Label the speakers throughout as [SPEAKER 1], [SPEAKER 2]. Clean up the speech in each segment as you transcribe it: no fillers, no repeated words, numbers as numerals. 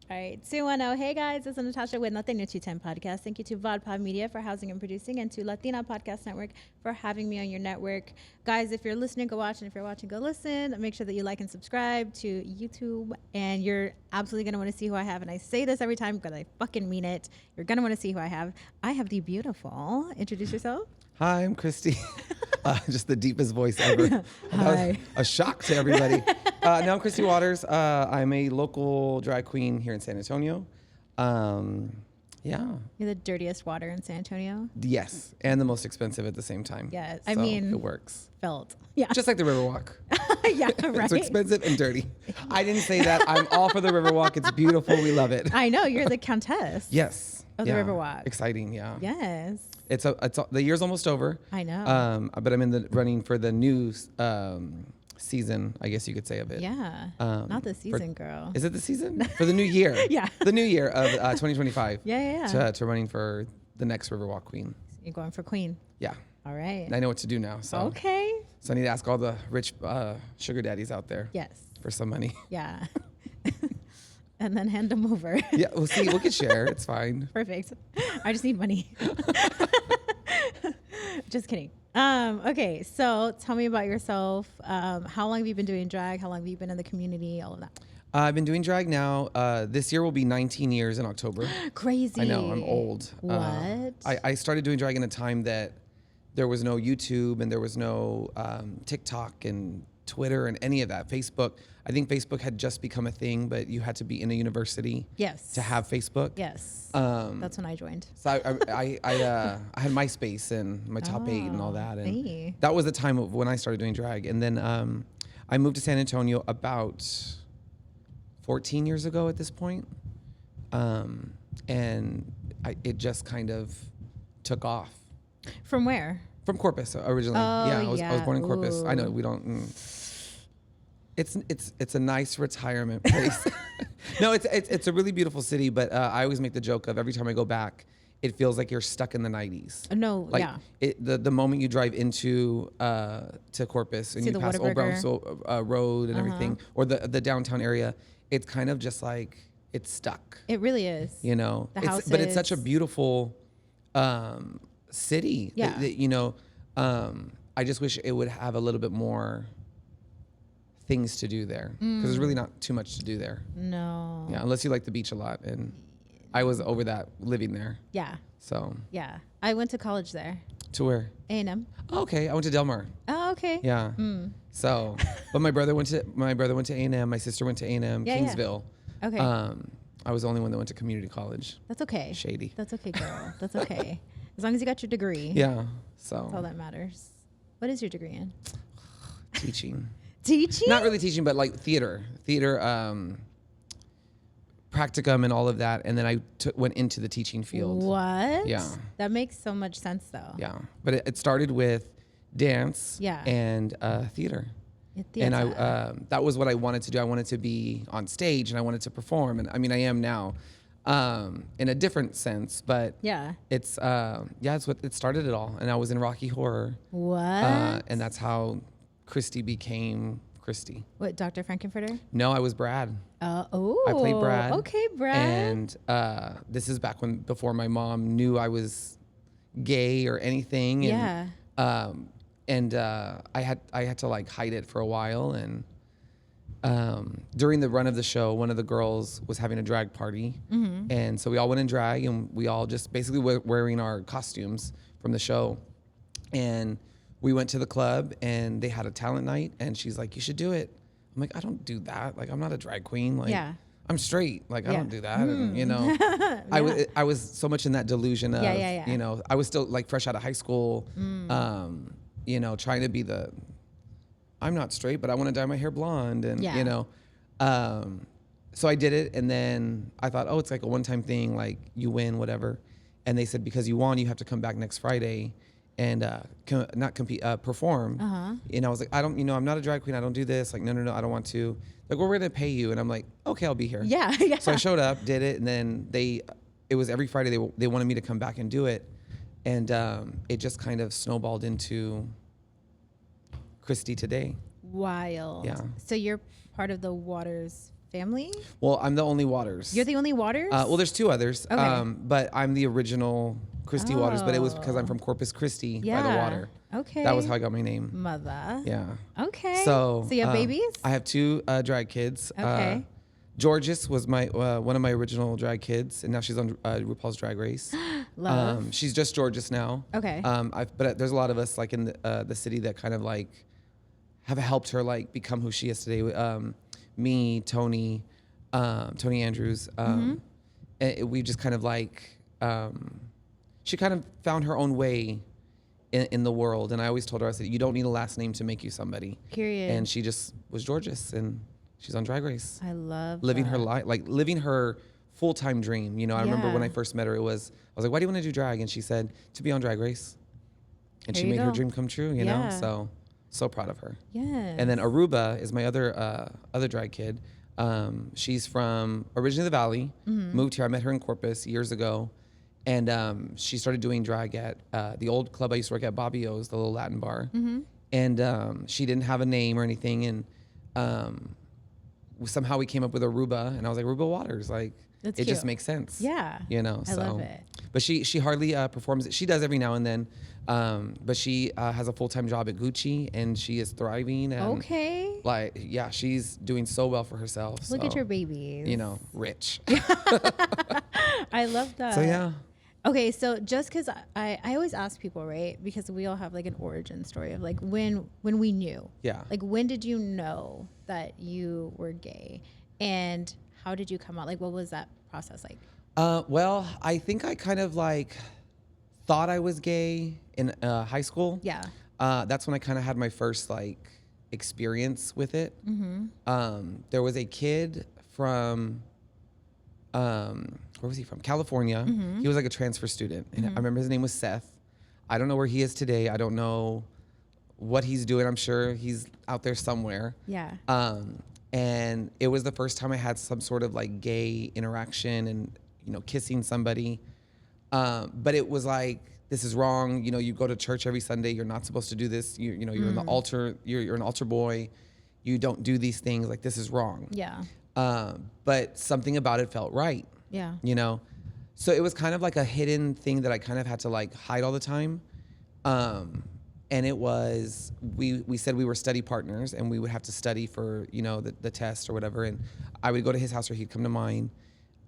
[SPEAKER 1] All right, 210. Hey guys, this is Natasha with Nothing New 210 Podcast. Thank you to VodPod Media for housing and producing, and to Latina Podcast Network for having me on your network. Guys, if you're listening, go watch, and if you're watching, go listen. Make sure that you like and subscribe to YouTube, and you're absolutely going to want to see who I have. And I say this every time because I fucking mean it. You're going to want to see who I have. I have the beautiful. Introduce yourself.
[SPEAKER 2] Hi, I'm Kristi. Just the deepest voice ever.
[SPEAKER 1] Hi.
[SPEAKER 2] A shock to everybody. Now I'm Kristi Waters. I'm a local drag queen here in San Antonio. Yeah.
[SPEAKER 1] You're the dirtiest water in San Antonio.
[SPEAKER 2] Yes, and the most expensive at the same time.
[SPEAKER 1] Yes,
[SPEAKER 2] So
[SPEAKER 1] I mean,
[SPEAKER 2] it works.
[SPEAKER 1] Felt. Yeah.
[SPEAKER 2] Just like the Riverwalk.
[SPEAKER 1] Yeah, right.
[SPEAKER 2] It's expensive and dirty. I didn't say that. I'm all for the Riverwalk. It's beautiful. We love it.
[SPEAKER 1] I know you're the countess.
[SPEAKER 2] Yes.
[SPEAKER 1] Of the Riverwalk.
[SPEAKER 2] Exciting. Yeah.
[SPEAKER 1] Yes.
[SPEAKER 2] The year's almost over.
[SPEAKER 1] I know.
[SPEAKER 2] But I'm in the running for the new season, I guess you could say, of it.
[SPEAKER 1] Yeah. Not the season, girl.
[SPEAKER 2] Is it the season? For the new year.
[SPEAKER 1] Yeah.
[SPEAKER 2] The new year of 2025.
[SPEAKER 1] Yeah.
[SPEAKER 2] To running for the next Riverwalk Queen.
[SPEAKER 1] You're going for queen.
[SPEAKER 2] Yeah.
[SPEAKER 1] All right.
[SPEAKER 2] I know what to do now. So.
[SPEAKER 1] Okay.
[SPEAKER 2] So I need to ask all the rich sugar daddies out there.
[SPEAKER 1] Yes.
[SPEAKER 2] For some money.
[SPEAKER 1] Yeah. And then hand them over.
[SPEAKER 2] Yeah. We'll see. We can share. It's fine.
[SPEAKER 1] Perfect. I just need money. Just kidding. Okay. So tell me about yourself. How long have you been doing drag? How long have you been in the community? All of that.
[SPEAKER 2] I've been doing drag now. This year will be 19 years in October.
[SPEAKER 1] Crazy.
[SPEAKER 2] I know. I'm old.
[SPEAKER 1] What?
[SPEAKER 2] I started doing drag in a time that there was no YouTube and there was no TikTok and Twitter and any of that. Facebook. I think Facebook had just become a thing, but you had to be in a university.
[SPEAKER 1] Yes.
[SPEAKER 2] To have Facebook.
[SPEAKER 1] Yes. That's when I joined.
[SPEAKER 2] So I had MySpace and my top 8 and all that, and
[SPEAKER 1] hey.
[SPEAKER 2] that was the time of when I started doing drag. And then I moved to San Antonio about 14 years ago at this point, and it just kind of took off.
[SPEAKER 1] From where?
[SPEAKER 2] From Corpus originally.
[SPEAKER 1] Oh,
[SPEAKER 2] I was born in Corpus.
[SPEAKER 1] Ooh.
[SPEAKER 2] I know we don't. It's a nice retirement place. No, it's a really beautiful city, but I always make the joke of every time I go back, it feels like you're stuck in the 90s.
[SPEAKER 1] No,
[SPEAKER 2] like
[SPEAKER 1] yeah.
[SPEAKER 2] The moment you drive into to Corpus and
[SPEAKER 1] See
[SPEAKER 2] you
[SPEAKER 1] the
[SPEAKER 2] pass Old
[SPEAKER 1] Whataburger.
[SPEAKER 2] Brownsville Road and everything, or the downtown area, it's kind of just like it's stuck.
[SPEAKER 1] It really is.
[SPEAKER 2] You know,
[SPEAKER 1] The houses.
[SPEAKER 2] But it's such a beautiful city.
[SPEAKER 1] Yeah.
[SPEAKER 2] I just wish it would have a little bit more things to do there, because there's really not too much to do there.
[SPEAKER 1] No.
[SPEAKER 2] Yeah, unless you like the beach a lot, and I was over that living there.
[SPEAKER 1] Yeah.
[SPEAKER 2] So.
[SPEAKER 1] Yeah. I went to college there.
[SPEAKER 2] To where?
[SPEAKER 1] A&M.
[SPEAKER 2] Oh, okay, I went to Del Mar.
[SPEAKER 1] Oh, okay.
[SPEAKER 2] Yeah. So, but my brother went to A&M. My sister went to A&M,
[SPEAKER 1] Yeah,
[SPEAKER 2] Kingsville.
[SPEAKER 1] Yeah. Okay.
[SPEAKER 2] I was the only one that went to community college.
[SPEAKER 1] That's okay.
[SPEAKER 2] Shady.
[SPEAKER 1] That's okay, girl. That's okay. As long as you got your degree.
[SPEAKER 2] Yeah. So.
[SPEAKER 1] That's all that matters. What is your degree in?
[SPEAKER 2] Teaching.
[SPEAKER 1] Teaching?
[SPEAKER 2] Not really teaching, but like theater, practicum and all of that. And then I went into the teaching field.
[SPEAKER 1] What?
[SPEAKER 2] Yeah.
[SPEAKER 1] That makes so much sense, though.
[SPEAKER 2] Yeah. But it started with dance.
[SPEAKER 1] Yeah.
[SPEAKER 2] And theater.
[SPEAKER 1] Theater.
[SPEAKER 2] And that was what I wanted to do. I wanted to be on stage and I wanted to perform. And I mean, I am now, in a different sense, but
[SPEAKER 1] Yeah.
[SPEAKER 2] it's what it started it all. And I was in Rocky Horror.
[SPEAKER 1] What?
[SPEAKER 2] And that's how Kristi became Kristi.
[SPEAKER 1] What, Dr. Frankenfurter?
[SPEAKER 2] No, I was Brad.
[SPEAKER 1] Oh.
[SPEAKER 2] I played Brad.
[SPEAKER 1] Okay, Brad.
[SPEAKER 2] And this is before my mom knew I was gay or anything. And,
[SPEAKER 1] yeah.
[SPEAKER 2] I had to like hide it for a while. And during the run of the show, one of the girls was having a drag party. Mm-hmm. And so we all went in drag and we all just basically were wearing our costumes from the show. And we went to the club and they had a talent night and she's like, you should do it. I'm like, I don't do that. Like, I'm not a drag queen. Like,
[SPEAKER 1] Yeah.
[SPEAKER 2] I'm straight. Like, I
[SPEAKER 1] Yeah.
[SPEAKER 2] don't do that. And, you know, I was so much in that delusion of, you know, I was still like fresh out of high school, you know, trying to be I'm not straight, but I want to dye my hair blonde. And, you know, so I did it. And then I thought, oh, it's like a one-time thing. Like, you win, whatever. And they said, because you won, you have to come back next Friday and not compete, perform. And I was like, I'm not a drag queen. I don't do this. Like, no, I don't want to. Like, well, we're gonna pay you. And I'm like, okay, I'll be here.
[SPEAKER 1] Yeah.
[SPEAKER 2] So I showed up, did it, and then it was every Friday they wanted me to come back and do it, and it just kind of snowballed into Kristi today.
[SPEAKER 1] Wild.
[SPEAKER 2] Yeah.
[SPEAKER 1] So you're part of the Waters family?
[SPEAKER 2] Well, I'm the only Waters.
[SPEAKER 1] You're the only Waters?
[SPEAKER 2] Well, there's 2 others.
[SPEAKER 1] Okay.
[SPEAKER 2] But I'm the original Kristi Waters, but it was because I'm from Corpus Christi by the water.
[SPEAKER 1] Okay.
[SPEAKER 2] That was how I got my name.
[SPEAKER 1] Mother.
[SPEAKER 2] Yeah.
[SPEAKER 1] Okay.
[SPEAKER 2] So
[SPEAKER 1] you have babies?
[SPEAKER 2] I have 2 drag kids.
[SPEAKER 1] Okay.
[SPEAKER 2] Georges was my one of my original drag kids, and now she's on RuPaul's Drag Race.
[SPEAKER 1] Love.
[SPEAKER 2] She's just Georges now.
[SPEAKER 1] Okay.
[SPEAKER 2] But there's a lot of us like in the city that kind of like have helped her like become who she is today. Me, Tony Andrews. And we just kind of like she kind of found her own way in the world, and I always told her, I said, you don't need a last name to make you somebody.
[SPEAKER 1] Period.
[SPEAKER 2] And she just was Georges, and she's on Drag Race.
[SPEAKER 1] I love
[SPEAKER 2] living
[SPEAKER 1] that.
[SPEAKER 2] her life, like living her full-time dream. You know, I remember when I first met her, I was like, why do you want to do drag? And she said, to be on Drag Race. And she made her dream come true, you know? So proud of her.
[SPEAKER 1] Yes.
[SPEAKER 2] And then Aruba is my other drag kid. She's from originally the Valley, moved here. I met her in Corpus years ago. And she started doing drag at the old club I used to work at, Bobby O's, the little Latin bar. And she didn't have a name or anything. And somehow we came up with Aruba, and I was like, Aruba Waters, like
[SPEAKER 1] That's
[SPEAKER 2] it
[SPEAKER 1] cute.
[SPEAKER 2] just makes sense.
[SPEAKER 1] Yeah.
[SPEAKER 2] You know,
[SPEAKER 1] I love it.
[SPEAKER 2] But she hardly performs it. She does every now and then. But she has a full-time job at Gucci, and she is thriving. And
[SPEAKER 1] Okay.
[SPEAKER 2] like, yeah, she's doing so well for herself.
[SPEAKER 1] Look
[SPEAKER 2] so,
[SPEAKER 1] at your babies.
[SPEAKER 2] you know, rich.
[SPEAKER 1] I love that.
[SPEAKER 2] So yeah.
[SPEAKER 1] Okay, so just because I always ask people, right? Because we all have like an origin story of like when we knew.
[SPEAKER 2] Yeah.
[SPEAKER 1] Like when did you know that you were gay, and how did you come out? Like what was that process like?
[SPEAKER 2] Well, I think I kind of like thought I was gay in high school.
[SPEAKER 1] Yeah.
[SPEAKER 2] That's when I kind of had my first like experience with it. There was a kid from where was he from? California. He was like a transfer student, and I remember his name was Seth. I don't know where he is today. I don't know what he's doing. I'm sure he's out there somewhere.
[SPEAKER 1] Yeah.
[SPEAKER 2] And it was the first time I had some sort of like gay interaction and, you know, kissing somebody. But it was like, this is wrong. You know, you go to church every Sunday. You're not supposed to do this. You know, you're in the altar. You're an altar boy. You don't do these things. Like, this is wrong.
[SPEAKER 1] Yeah.
[SPEAKER 2] But something about it felt right.
[SPEAKER 1] Yeah.
[SPEAKER 2] You know? So it was kind of like a hidden thing that I kind of had to like hide all the time. And it was, we said we were study partners, and we would have to study for, you know, the test or whatever. And I would go to his house or he'd come to mine.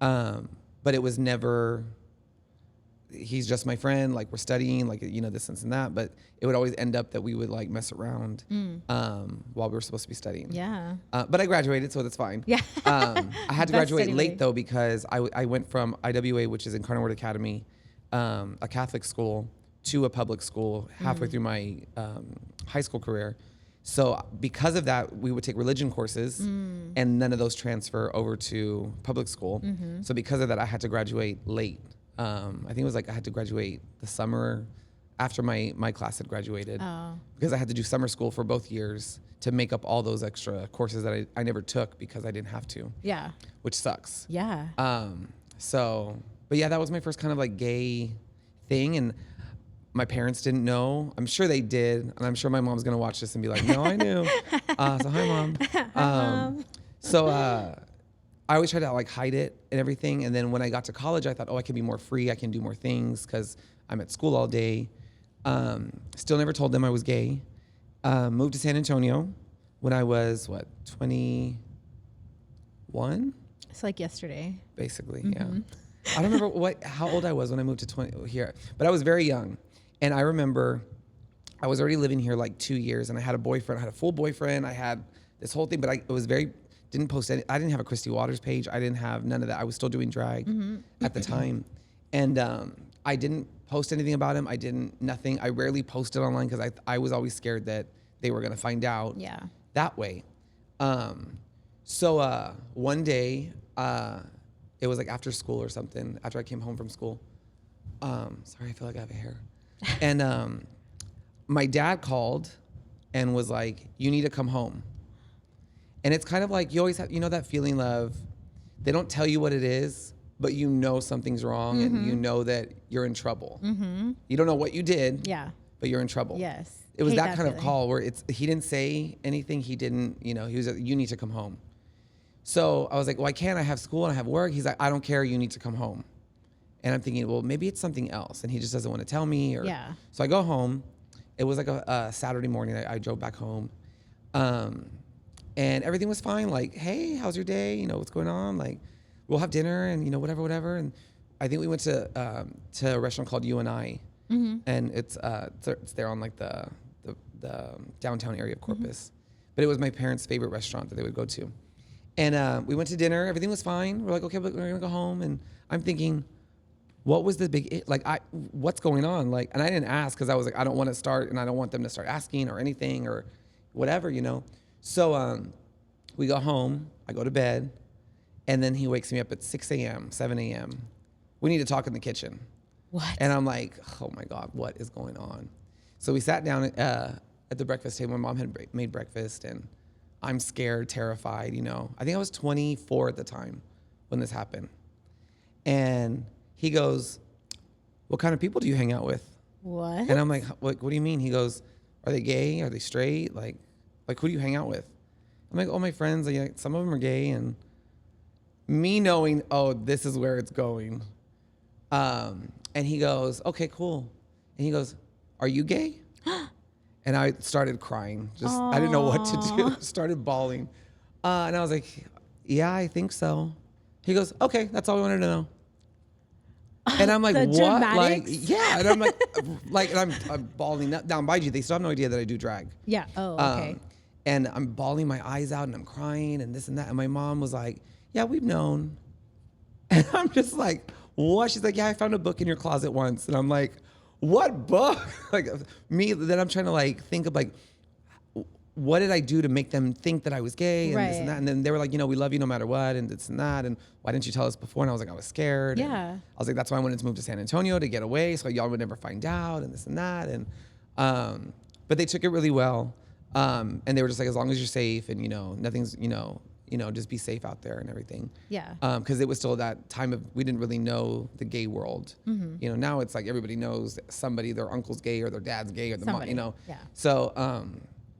[SPEAKER 2] But it was never, he's just my friend, like we're studying, like, you know, this and that. But it would always end up that we would like mess around while we were supposed to be studying.
[SPEAKER 1] Yeah.
[SPEAKER 2] But I graduated, so that's fine.
[SPEAKER 1] Yeah.
[SPEAKER 2] I had to graduate late
[SPEAKER 1] late.
[SPEAKER 2] though, because I went from IWA, which is Incarnate Word Academy, a Catholic school, to a public school halfway through my high school career. So because of that, we would take religion courses, and none of those transfer over to public school. So because of that, I had to graduate late. I think it was like I had to graduate the summer after my class had graduated, because I had to do summer school for both years to make up all those extra courses that I never took because I didn't have to. Yeah. Which sucks.
[SPEAKER 1] Yeah.
[SPEAKER 2] But yeah, that was my first kind of like gay thing, and my parents didn't know. I'm sure they did, and I'm sure my mom's gonna watch this and be like, "No, I knew." So hi, Mom. Mom. So I always tried to like hide it and everything, and then when I got to college, I thought, "Oh, I can be more free. I can do more things because I'm at school all day." Still never told them I was gay. Moved to San Antonio when I was 21.
[SPEAKER 1] It's like yesterday.
[SPEAKER 2] Basically, yeah. I don't remember how old I was when I moved to 20 here, but I was very young. And I remember I was already living here like 2 years, and I had a boyfriend. I had a full boyfriend. I had this whole thing, but I didn't post any. I didn't have a Kristi Waters page. I didn't have none of that. I was still doing drag at the time. And I didn't post anything about him. Nothing. I rarely posted online because I was always scared that they were going to find out that way. So one day, it was like after school or something, after I came home from school. Sorry, I feel like I have a hair. And my dad called and was like, "You need to come home." And it's kind of like, you always have, you know, that feeling of, they don't tell you what it is, but you know something's wrong, and you know that you're in trouble. You don't know what you did, but you're in trouble.
[SPEAKER 1] Yes.
[SPEAKER 2] It was that kind of call where he didn't say anything. He didn't, you know, he was like, "You need to come home." So I was like, well, I can't. I have school and I have work. He's like, I don't care. You need to come home. And I'm thinking, well, maybe it's something else. And he just doesn't want to tell me. So I go home. It was like a Saturday morning. I drove back home. And everything was fine. Like, hey, how's your day? You know, what's going on? Like, we'll have dinner and, you know, whatever. And I think we went to a restaurant called You and I. And it's there on like the downtown area of Corpus. But it was my parents' favorite restaurant that they would go to. And we went to dinner. Everything was fine. We're like, okay, we're going to go home. And I'm thinking, what was the big, what's going on? Like, and I didn't ask because I was like, I don't want to start and I don't want them to start asking or anything or whatever, you know? So we go home, I go to bed, and then he wakes me up at 6 a.m., 7 a.m. We need to talk in the kitchen.
[SPEAKER 1] What?
[SPEAKER 2] And I'm like, oh my God, what is going on? So we sat down at the breakfast table. My mom had made breakfast and I'm scared, terrified, you know. I think I was 24 at the time when this happened. And he goes, what kind of people do you hang out with?
[SPEAKER 1] What?
[SPEAKER 2] And I'm like, what do you mean? He goes, are they gay? Are they straight? Like who do you hang out with? I'm like, oh, my friends, like, some of them are gay. And me knowing, oh, this is where it's going. And he goes, okay, cool. And he goes, are you gay? And I started crying. I didn't know what to do. Started bawling. And I was like, yeah, I think so. He goes, okay, that's all we wanted to know. And I'm like, what?
[SPEAKER 1] Dramatics?
[SPEAKER 2] Like, yeah. And I'm like, and I'm bawling. Now, mind you, they still have no idea that I do drag.
[SPEAKER 1] Yeah. Oh, okay.
[SPEAKER 2] And I'm bawling my eyes out and I'm crying and this and that. And my mom was like, yeah, we've known. And I'm just like, what? She's like, yeah, I found a book in your closet once. And I'm like, what book? Like me, then I'm trying to like think of like, what did I do to make them think that I was gay and this and that? And then they were like, you know, we love you no matter what and this and that. And why didn't you tell us before? And I was like, I was scared.
[SPEAKER 1] Yeah.
[SPEAKER 2] And I was like, that's why I wanted to move to San Antonio to get away so y'all would never find out and this and that. And, but they took it really well. And they were just like, as long as you're safe and, you know, nothing's, you know, just be safe out there and everything.
[SPEAKER 1] Yeah.
[SPEAKER 2] Because it was still that time of, we didn't really know the gay world. You know, now it's like everybody knows somebody, their uncle's gay or their dad's gay or the mom, you know.
[SPEAKER 1] Yeah.
[SPEAKER 2] So,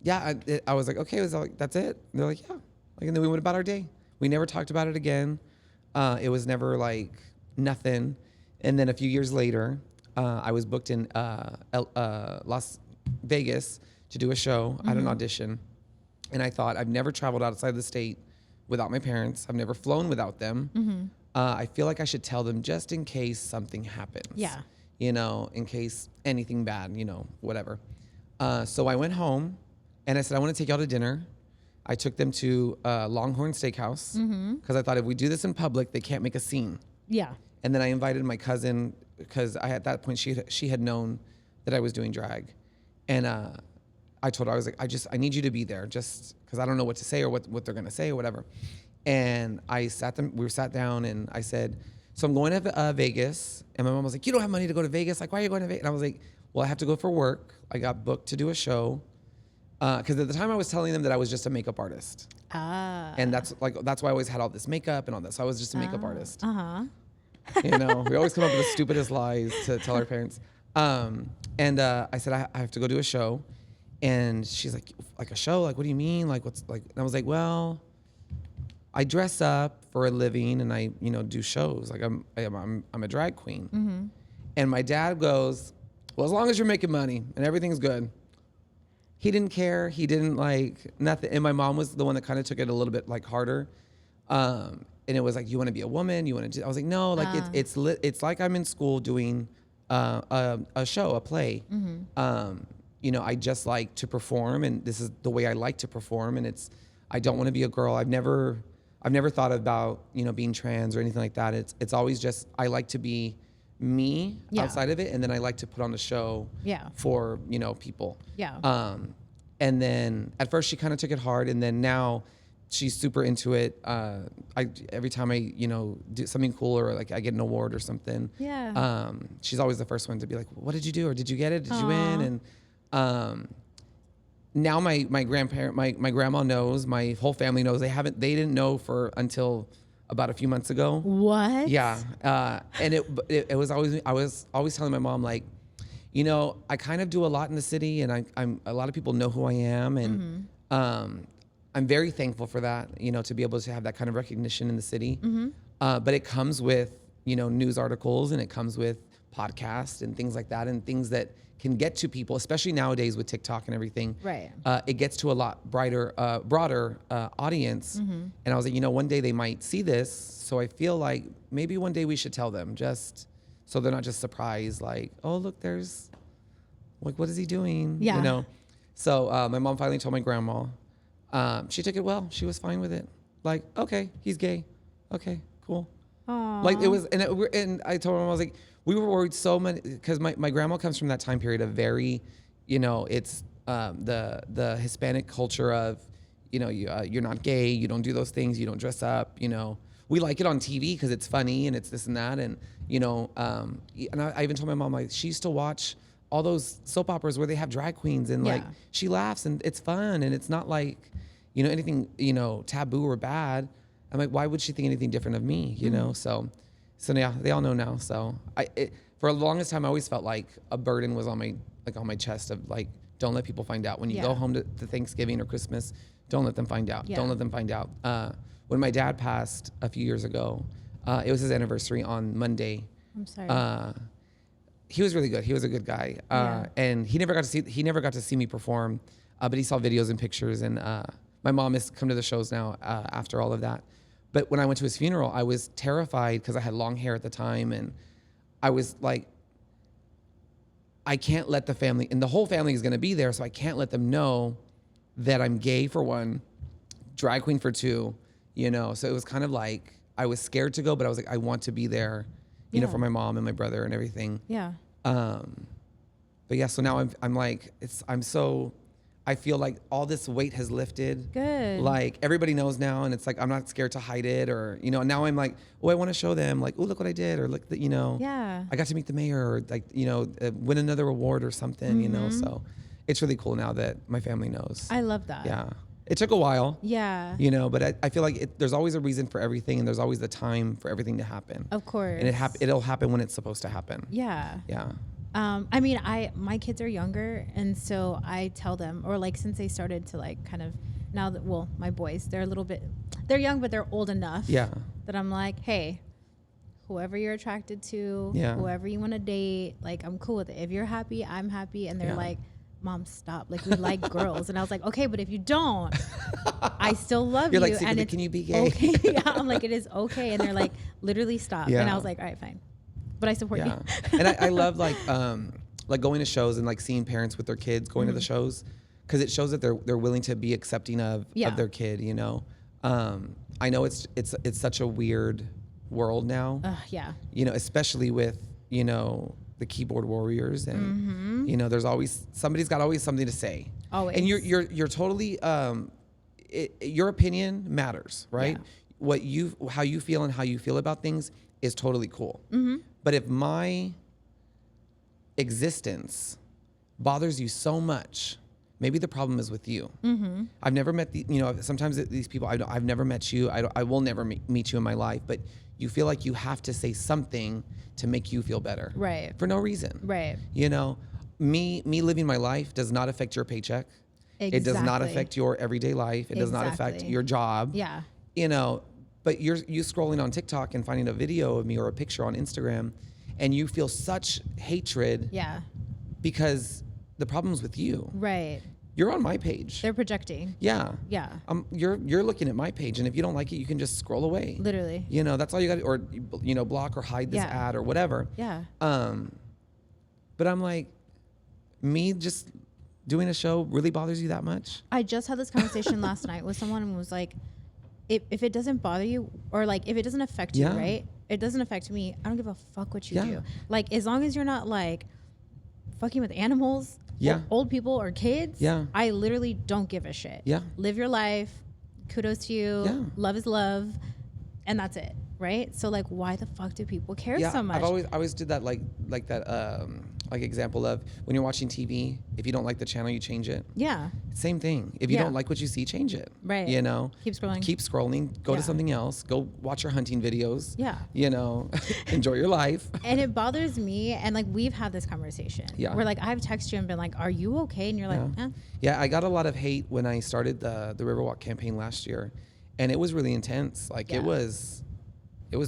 [SPEAKER 2] yeah, I was like, okay, that's it. And they're like, yeah. Like, and then we went about our day. We never talked about it again. It was never like nothing. And then a few years later, I was booked in Las Vegas to do a show. I had an audition. And I thought, I've never traveled outside the state without my parents. I've never flown without them. I feel like I should tell them just in case something happens.
[SPEAKER 1] Yeah.
[SPEAKER 2] You know, in case anything bad, you know, whatever. So I went home and I said, I want to take y'all to dinner. I took them to Longhorn Steakhouse because I thought if we do this in public, they can't make a scene.
[SPEAKER 1] Yeah.
[SPEAKER 2] And then I invited my cousin because at that point she had known that I was doing drag. And I told her, I was like, I need you to be there just because I don't know what to say or what they're going to say or whatever. And we sat down and I said, so I'm going to Vegas. And my mom was like, you don't have money to go to Vegas. Like, why are you going to Vegas? And I was like, well, I have to go for work. I got booked to do a show. Because at the time I was telling them that I was just a makeup artist. And that's why I always had all this makeup and all that. So I was just a makeup artist. You know, we always come up with the stupidest lies to tell our parents. And I said, I have to go do a show. And she's like a show? Like, what do you mean? Like, what's like? And I was like, well, I dress up for a living and I, you know, do shows. Like I'm a drag queen. And my dad goes, well, as long as you're making money and everything's good. He didn't care. He didn't like nothing. And my mom was the one that kind of took it a little bit like harder. And it was like, you want to be a woman? You want to do? I was like, no, like it's like I'm in school doing a show, a play. You know, I just like to perform, and this is the way I like to perform. And I don't want to be a girl. I've never thought about, you know, being trans or anything like that. It's always just I like to be me outside of it, and then I like to put on a show for, you know, people. And then at first she kind of took it hard, and then now she's super into it. Every time I, you know, do something cool or like I get an award or something, she's always the first one to be like, what did you do? Or did you get it? Did you win? And now my grandma knows, my whole family knows. They didn't know until about a few months ago.
[SPEAKER 1] What?
[SPEAKER 2] Yeah. And it was always, I was always telling my mom, like, you know, I kind of do a lot in the city, and I'm a lot of people know who I am, and I'm very thankful for that, to be able to have that kind of recognition in the city. But it comes with, news articles, and it comes with podcasts and things like that, and things that can get to people, especially nowadays with TikTok and everything.
[SPEAKER 1] Right.
[SPEAKER 2] It gets to a lot broader audience. And I was like, one day they might see this. So I feel like maybe one day we should tell them, just so they're not just surprised, like, oh, look, there's, like, what is he doing?
[SPEAKER 1] Yeah.
[SPEAKER 2] So my mom finally told my grandma. She took it well. She was fine with it. Like, okay, he's gay. Okay, cool.
[SPEAKER 1] Aww.
[SPEAKER 2] Like it was, and I told her, I was like, we were worried so many, because my grandma comes from that time period of very, it's the Hispanic culture of, you're not gay, you don't do those things, you don't dress up, we like it on TV because it's funny and it's this and that, and and I even told my mom, like, she used to watch all those soap operas where they have drag queens, and like she laughs and it's fun, and it's not like anything taboo or bad. I'm like, why would she think anything different of me? So yeah, they all know now. So for the longest time, I always felt like a burden was on my chest of like, don't let people find out when you go home to Thanksgiving or Christmas. Don't let them find out. Don't let them find out. When my dad passed a few years ago, it was his anniversary on Monday.
[SPEAKER 1] I'm sorry.
[SPEAKER 2] He was really good. He was a good guy. And he never got to see me perform, but he saw videos and pictures. And my mom has come to the shows now after all of that. But when I went to his funeral, I was terrified because I had long hair at the time, and I was like, I can't let the family, and the whole family is going to be there, so I can't let them know that I'm gay for one, drag queen for two, So it was kind of like I was scared to go, but I was like, I want to be there, for my mom and my brother and everything.
[SPEAKER 1] Yeah.
[SPEAKER 2] But yeah, so now I'm like, I feel like all this weight has lifted.
[SPEAKER 1] Good.
[SPEAKER 2] Like everybody knows now, and it's like I'm not scared to hide it, or now I'm like, oh, I want to show them, like, oh, look what I did, or look that I got to meet the mayor, or like win another award or something, So it's really cool now that my family knows.
[SPEAKER 1] I love that.
[SPEAKER 2] Yeah, it took a while.
[SPEAKER 1] Yeah.
[SPEAKER 2] But I feel like there's always a reason for everything, and there's always the time for everything to happen.
[SPEAKER 1] Of course.
[SPEAKER 2] And it'll happen when it's supposed to happen.
[SPEAKER 1] Yeah.
[SPEAKER 2] Yeah.
[SPEAKER 1] I mean, my kids are younger, and so I tell them, or like since they started to like kind of now that, well, my boys, they're young, but they're old enough that I'm like, hey, whoever you're attracted to, whoever you want to date, like, I'm cool with it. If you're happy, I'm happy. And they're like, Mom, stop. Like, we like girls. And I was like, okay, but if you don't, I still love you.
[SPEAKER 2] Like,
[SPEAKER 1] and it's
[SPEAKER 2] can you be gay?
[SPEAKER 1] Okay. Yeah, I'm like, it is okay. And they're like, literally stop. And I was like, all right, fine. But I support you.
[SPEAKER 2] And I love like going to shows and like seeing parents with their kids going to the shows, because it shows that they're willing to be accepting of their kid. I know it's such a weird world now.
[SPEAKER 1] Yeah.
[SPEAKER 2] Especially with the keyboard warriors, and there's always somebody's got always something to say.
[SPEAKER 1] Always.
[SPEAKER 2] And you're totally your opinion matters, right? Yeah. How you feel and how you feel about things is totally cool. But if my existence bothers you so much, maybe the problem is with you. I've never met sometimes these people, I've never met you. I will never meet you in my life, but you feel like you have to say something to make you feel better.
[SPEAKER 1] Right.
[SPEAKER 2] For no reason.
[SPEAKER 1] Right.
[SPEAKER 2] Me living my life does not affect your paycheck. Exactly. It does not affect your everyday life. It does not affect your job.
[SPEAKER 1] Yeah.
[SPEAKER 2] But you scrolling on TikTok and finding a video of me or a picture on Instagram, and you feel such hatred. Yeah. Because the problem's with you. Right. You're on my page.
[SPEAKER 1] They're projecting.
[SPEAKER 2] Yeah. Yeah. You're looking at my page, and if you don't like it, you can just scroll away.
[SPEAKER 1] Literally.
[SPEAKER 2] That's all you got, or block or hide this ad or whatever. Yeah. But I'm like, me just doing a show really bothers you that much?
[SPEAKER 1] I just had this conversation last night with someone and was like, if it doesn't bother you, or like if it doesn't affect you, right? It doesn't affect me. I don't give a fuck what you do. Like, as long as you're not like fucking with animals, old people or kids, I literally don't give a shit. Yeah. Live your life. Kudos to you. Yeah. Love is love. And that's it. right? So like, why the fuck do people care so much?
[SPEAKER 2] I always did that like that like example of when you're watching TV, if you don't like the channel, you change it.
[SPEAKER 1] Yeah.
[SPEAKER 2] Same thing. If you don't like what you see, change it.
[SPEAKER 1] Right.
[SPEAKER 2] You know?
[SPEAKER 1] Keep scrolling.
[SPEAKER 2] Keep scrolling. Go to something else. Go watch your hunting videos.
[SPEAKER 1] Yeah.
[SPEAKER 2] You know, enjoy your life.
[SPEAKER 1] And it bothers me. And like, we've had this conversation.
[SPEAKER 2] Yeah.
[SPEAKER 1] Where like, I've texted you and been like, are you okay? And you're like, eh.
[SPEAKER 2] Yeah, I got a lot of hate when I started the Riverwalk campaign last year. And it was really intense. Like it was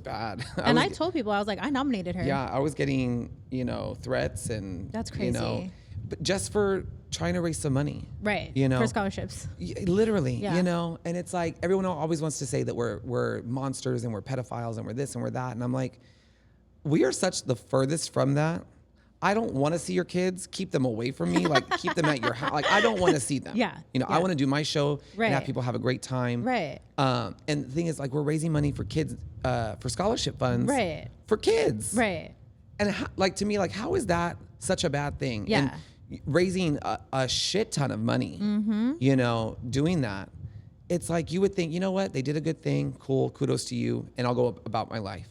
[SPEAKER 2] bad.
[SPEAKER 1] I told people, I was like, I nominated her.
[SPEAKER 2] Yeah, I was getting, you know, threats and
[SPEAKER 1] that's crazy.
[SPEAKER 2] You know, but just for trying to raise some money.
[SPEAKER 1] Right.
[SPEAKER 2] You know,
[SPEAKER 1] for scholarships.
[SPEAKER 2] Literally, you know, and it's like everyone always wants to say that we're monsters and we're pedophiles and we're this and we're that. And I'm like, we are such the furthest from that. I don't want to see your kids. Keep them away from me. Like, keep them at your house. Like, I don't want to see them.
[SPEAKER 1] Yeah.
[SPEAKER 2] You know, I want to do my show and have people have a great time.
[SPEAKER 1] Right.
[SPEAKER 2] And the thing is, like, we're raising money for kids, for scholarship funds.
[SPEAKER 1] Right.
[SPEAKER 2] For kids.
[SPEAKER 1] Right.
[SPEAKER 2] And like, to me, like, how is that such a bad thing?
[SPEAKER 1] Yeah.
[SPEAKER 2] And raising a shit ton of money, you know, doing that. It's like, you would think, you know what? They did a good thing. Cool. Kudos to you. And I'll go about my life.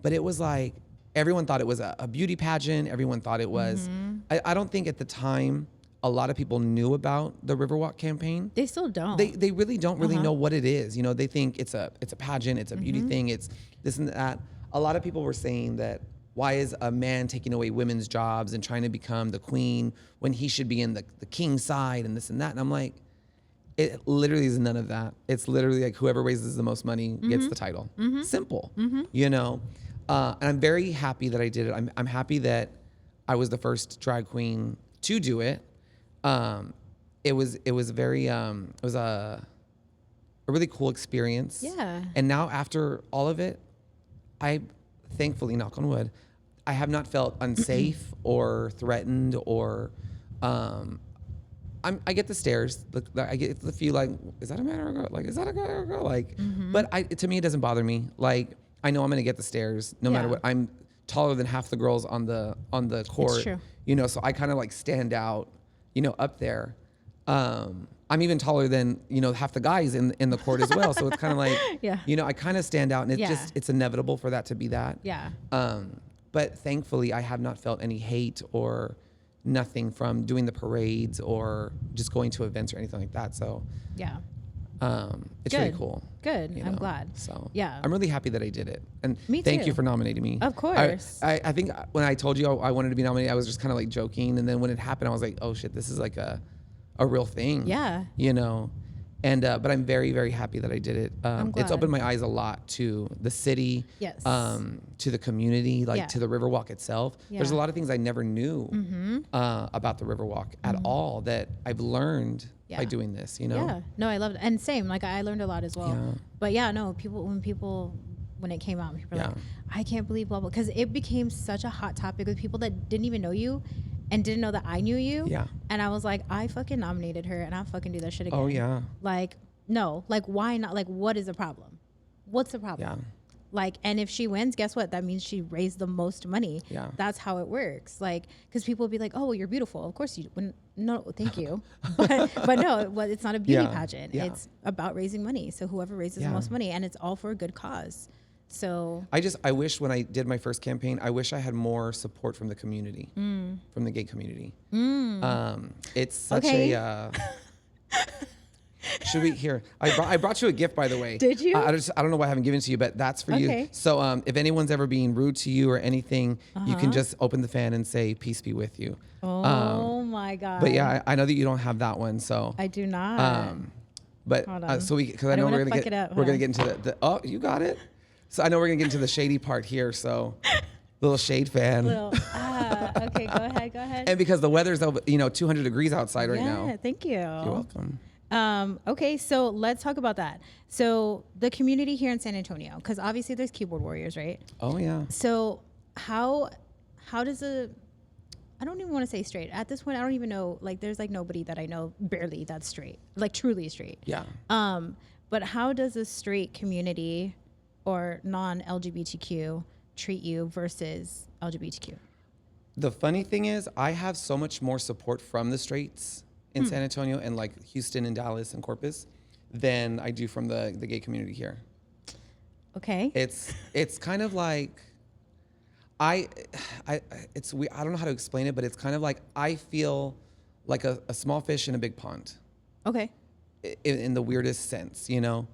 [SPEAKER 2] But it was like, everyone thought it was a beauty pageant. Everyone thought it was. I don't think at the time a lot of people knew about the Riverwalk campaign.
[SPEAKER 1] They still don't.
[SPEAKER 2] They really don't really know what it is. You know, they think it's a pageant, it's a beauty thing, it's this and that. A lot of people were saying that, why is a man taking away women's jobs and trying to become the queen when he should be in the king's side and this and that? And I'm like, it literally is none of that. It's literally like whoever raises the most money gets the title. Simple, you know? And I'm very happy that I did it. I'm happy that I was the first drag queen to do it. It was a really cool experience.
[SPEAKER 1] Yeah.
[SPEAKER 2] And now after all of it, I thankfully, knock on wood, I have not felt unsafe or threatened or I get the stares. I get the feel like, is that a man or a girl? Like, is that a guy or a girl? Like, but to me, it doesn't bother me. Like, I know I'm gonna get the stares no matter what. I'm taller than half the girls on the court.
[SPEAKER 1] It's true.
[SPEAKER 2] You know, so I kind of like stand out, you know, up there. I'm even taller than, you know, half the guys in the court as well. So it's kind of like, you know, I kind of stand out, and it's inevitable for that to be that.
[SPEAKER 1] Yeah.
[SPEAKER 2] But thankfully, I have not felt any hate or nothing from doing the parades or just going to events or anything like that. So
[SPEAKER 1] yeah.
[SPEAKER 2] It's really cool.
[SPEAKER 1] Good.
[SPEAKER 2] You
[SPEAKER 1] I'm
[SPEAKER 2] know?
[SPEAKER 1] glad.
[SPEAKER 2] So
[SPEAKER 1] yeah,
[SPEAKER 2] I'm really happy that I did it. And
[SPEAKER 1] me
[SPEAKER 2] thank
[SPEAKER 1] too.
[SPEAKER 2] you for nominating me.
[SPEAKER 1] Of course.
[SPEAKER 2] I think when I told you I wanted to be nominated, I was just kind of like joking. And then when it happened, I was like, oh shit, this is like a real thing.
[SPEAKER 1] Yeah.
[SPEAKER 2] You know? And, but I'm very, very happy that I did it.
[SPEAKER 1] I'm glad.
[SPEAKER 2] It's opened my eyes a lot to the city,
[SPEAKER 1] yes,
[SPEAKER 2] to the community, like to the Riverwalk itself.
[SPEAKER 1] Yeah.
[SPEAKER 2] There's a lot of things I never knew about the Riverwalk at all that I've learned by doing this, you know?
[SPEAKER 1] Yeah. No, I loved it. And same, like I learned a lot as well.
[SPEAKER 2] Yeah.
[SPEAKER 1] But yeah, no, when it came out, people were like, I can't believe blah, blah. Because it became such a hot topic with people that didn't even know you and didn't know that I knew you.
[SPEAKER 2] Yeah.
[SPEAKER 1] And I was like, I fucking nominated her and I'll fucking do that shit again.
[SPEAKER 2] Oh, yeah.
[SPEAKER 1] Like, no, like, why not? Like, what is the problem? What's the problem?
[SPEAKER 2] Yeah.
[SPEAKER 1] Like, and if she wins, guess what? That means she raised the most money.
[SPEAKER 2] Yeah.
[SPEAKER 1] That's how it works. Like, because people will be like, oh, well, you're beautiful. Of course you wouldn't. No, thank you. but no, it's not a beauty pageant.
[SPEAKER 2] Yeah.
[SPEAKER 1] It's about raising money. So whoever raises the most money, and it's all for a good cause. So
[SPEAKER 2] I wish when I did my first campaign, I wish I had more support from the community, from the gay community. It's such a. Should we here? I brought you a gift, by the way.
[SPEAKER 1] Did you?
[SPEAKER 2] I don't know why I haven't given it to you, but that's for you. So if anyone's ever being rude to you or anything, you can just open the fan and say "Peace be with you."
[SPEAKER 1] Oh my God!
[SPEAKER 2] But yeah, I know that you don't have that one, so
[SPEAKER 1] I do not.
[SPEAKER 2] But so because I know we're gonna get into the oh, you got it. So I know we're gonna get into the shady part here. So little shade fan.
[SPEAKER 1] Okay, go ahead.
[SPEAKER 2] And because the weather's 200 degrees outside right now.
[SPEAKER 1] Yeah, thank you.
[SPEAKER 2] You're welcome.
[SPEAKER 1] Okay, so let's talk about that. So the community here in San Antonio, because obviously there's keyboard warriors, right?
[SPEAKER 2] Oh yeah.
[SPEAKER 1] So how does I don't even want to say straight. At this point, I don't even know, like there's like nobody that I know barely that's straight, like truly straight.
[SPEAKER 2] Yeah.
[SPEAKER 1] But how does a straight community or non-LGBTQ treat you versus LGBTQ?
[SPEAKER 2] The funny thing is, I have so much more support from the straights in San Antonio and like Houston and Dallas and Corpus than I do from the gay community here.
[SPEAKER 1] Okay.
[SPEAKER 2] It's kind of like, it's we. I don't know how to explain it, but it's kind of like I feel like a small fish in a big pond.
[SPEAKER 1] Okay.
[SPEAKER 2] In the weirdest sense, you know,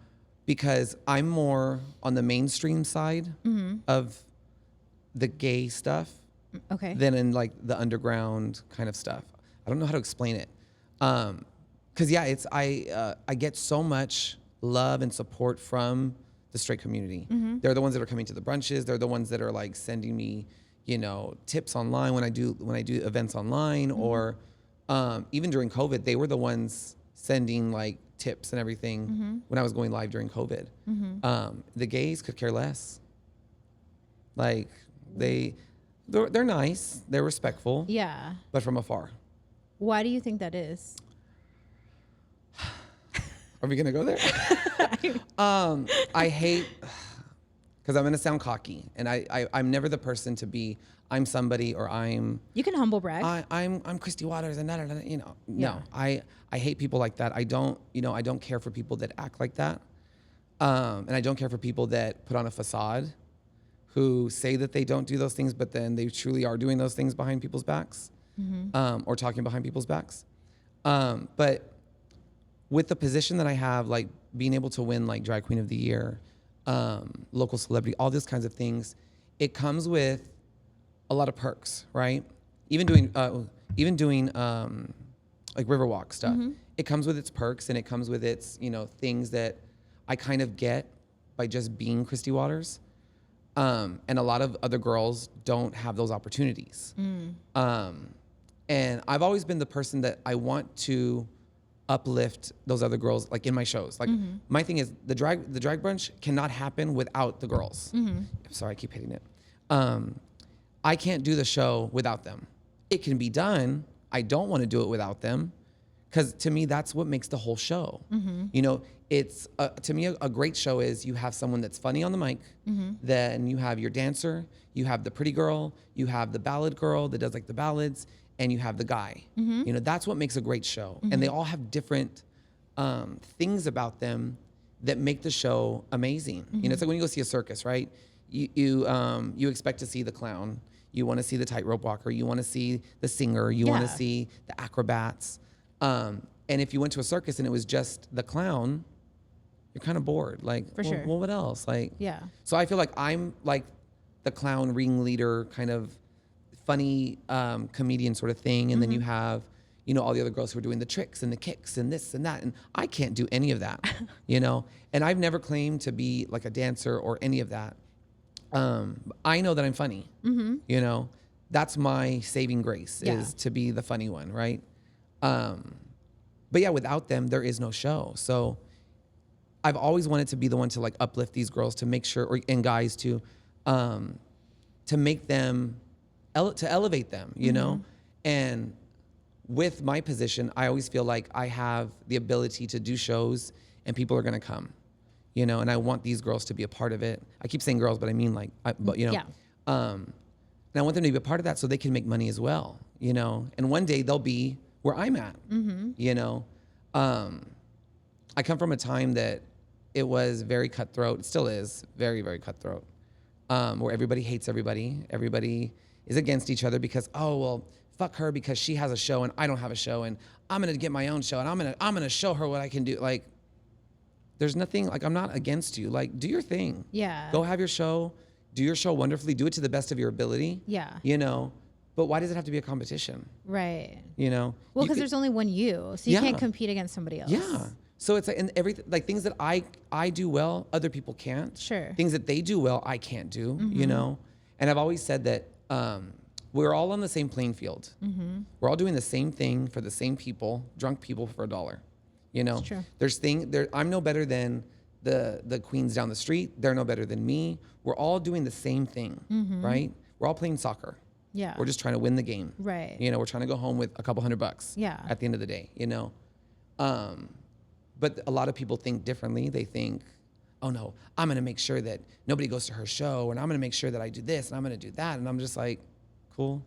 [SPEAKER 2] because I'm more on the mainstream side of the gay stuff.
[SPEAKER 1] Okay.
[SPEAKER 2] Than in like the underground kind of stuff. I don't know how to explain it. Cause yeah, I get so much love and support from the straight community. They're the ones that are coming to the brunches. They're the ones that are like sending me, you know, tips online when I do events online, or even during COVID, they were the ones sending like tips and everything when I was going live during COVID. The gays could care less. Like they're nice, they're respectful.
[SPEAKER 1] Yeah.
[SPEAKER 2] But from afar.
[SPEAKER 1] Why do you think that is?
[SPEAKER 2] Are we gonna go there? I hate, because I'm gonna sound cocky, and I'm never the person to be, I'm somebody, or I'm.
[SPEAKER 1] You can humble brag.
[SPEAKER 2] I'm Kristi Waters and you know.
[SPEAKER 1] Yeah.
[SPEAKER 2] No, I hate people like that. I don't care for people that act like that, and I don't care for people that put on a facade, who say that they don't do those things, but then they truly are doing those things behind people's backs, or talking behind people's backs. But with the position that I have, like being able to win like Drag Queen of the Year, local celebrity, all these kinds of things, it comes with a lot of perks, right? Even doing like Riverwalk stuff, it comes with its perks, and it comes with its, you know, things that I kind of get by just being Kristi Waters. And a lot of other girls don't have those opportunities. And I've always been the person that I want to uplift those other girls, like in my shows. Like my thing is the drag brunch cannot happen without the girls. I'm sorry, I keep hitting it. I can't do the show without them. It can be done. I don't want to do it without them, because to me, that's what makes the whole show. You know, it's to me a great show is you have someone that's funny on the mic, then you have your dancer, you have the pretty girl, you have the ballad girl that does like the ballads, and you have the guy. You know, that's what makes a great show, and they all have different things about them that make the show amazing. You know, it's like when you go see a circus, right? You expect to see the clown, you want to see the tightrope walker, you want to see the singer, you want to see the acrobats. And if you went to a circus and it was just the clown, you're kind of bored. Like, well, what else? Like,
[SPEAKER 1] yeah.
[SPEAKER 2] So I feel like I'm like the clown ringleader, kind of funny comedian sort of thing. And then you have, you know, all the other girls who are doing the tricks and the kicks and this and that. And I can't do any of that, you know? And I've never claimed to be like a dancer or any of that. I know that I'm funny, you know? That's my saving grace, is to be the funny one, right? But yeah, without them, there is no show. So I've always wanted to be the one to like uplift these girls, to make sure, and guys to make them, to elevate them, you know? And with my position, I always feel like I have the ability to do shows and people are gonna come, you know? And I want these girls to be a part of it. I keep saying girls, but I mean like, but you know, and I want them to be a part of that so they can make money as well, you know? And one day they'll be where I'm at, you know? I come from a time that it was very cutthroat. It still is very, very cutthroat, where everybody hates everybody. Everybody is against each other because, oh, well, fuck her because she has a show and I don't have a show, and I'm gonna get my own show and I'm gonna show her what I can do. Like, there's nothing, like, I'm not against you. Like, do your thing. Yeah. Go have your show. Do your show wonderfully. Do it to the best of your ability. Yeah. You know? But why does it have to be a competition? Right. You know?
[SPEAKER 1] Well, because there's only one you, so you can't compete against somebody else.
[SPEAKER 2] Yeah. So it's like, and everything, like things that I do well, other people can't. Sure. Things that they do well, I can't do, you know? And I've always said that we're all on the same playing field. We're all doing the same thing for the same people, drunk people for $1. You know? It's true. I'm no better than the queens down the street. They're no better than me. We're all doing the same thing, right? We're all playing soccer. Yeah. We're just trying to win the game. Right. You know, we're trying to go home with a couple $100. Yeah. At the end of the day, you know? But a lot of people think differently. They think, oh no, I'm gonna make sure that nobody goes to her show, and I'm gonna make sure that I do this, and I'm gonna do that. And I'm just like, cool.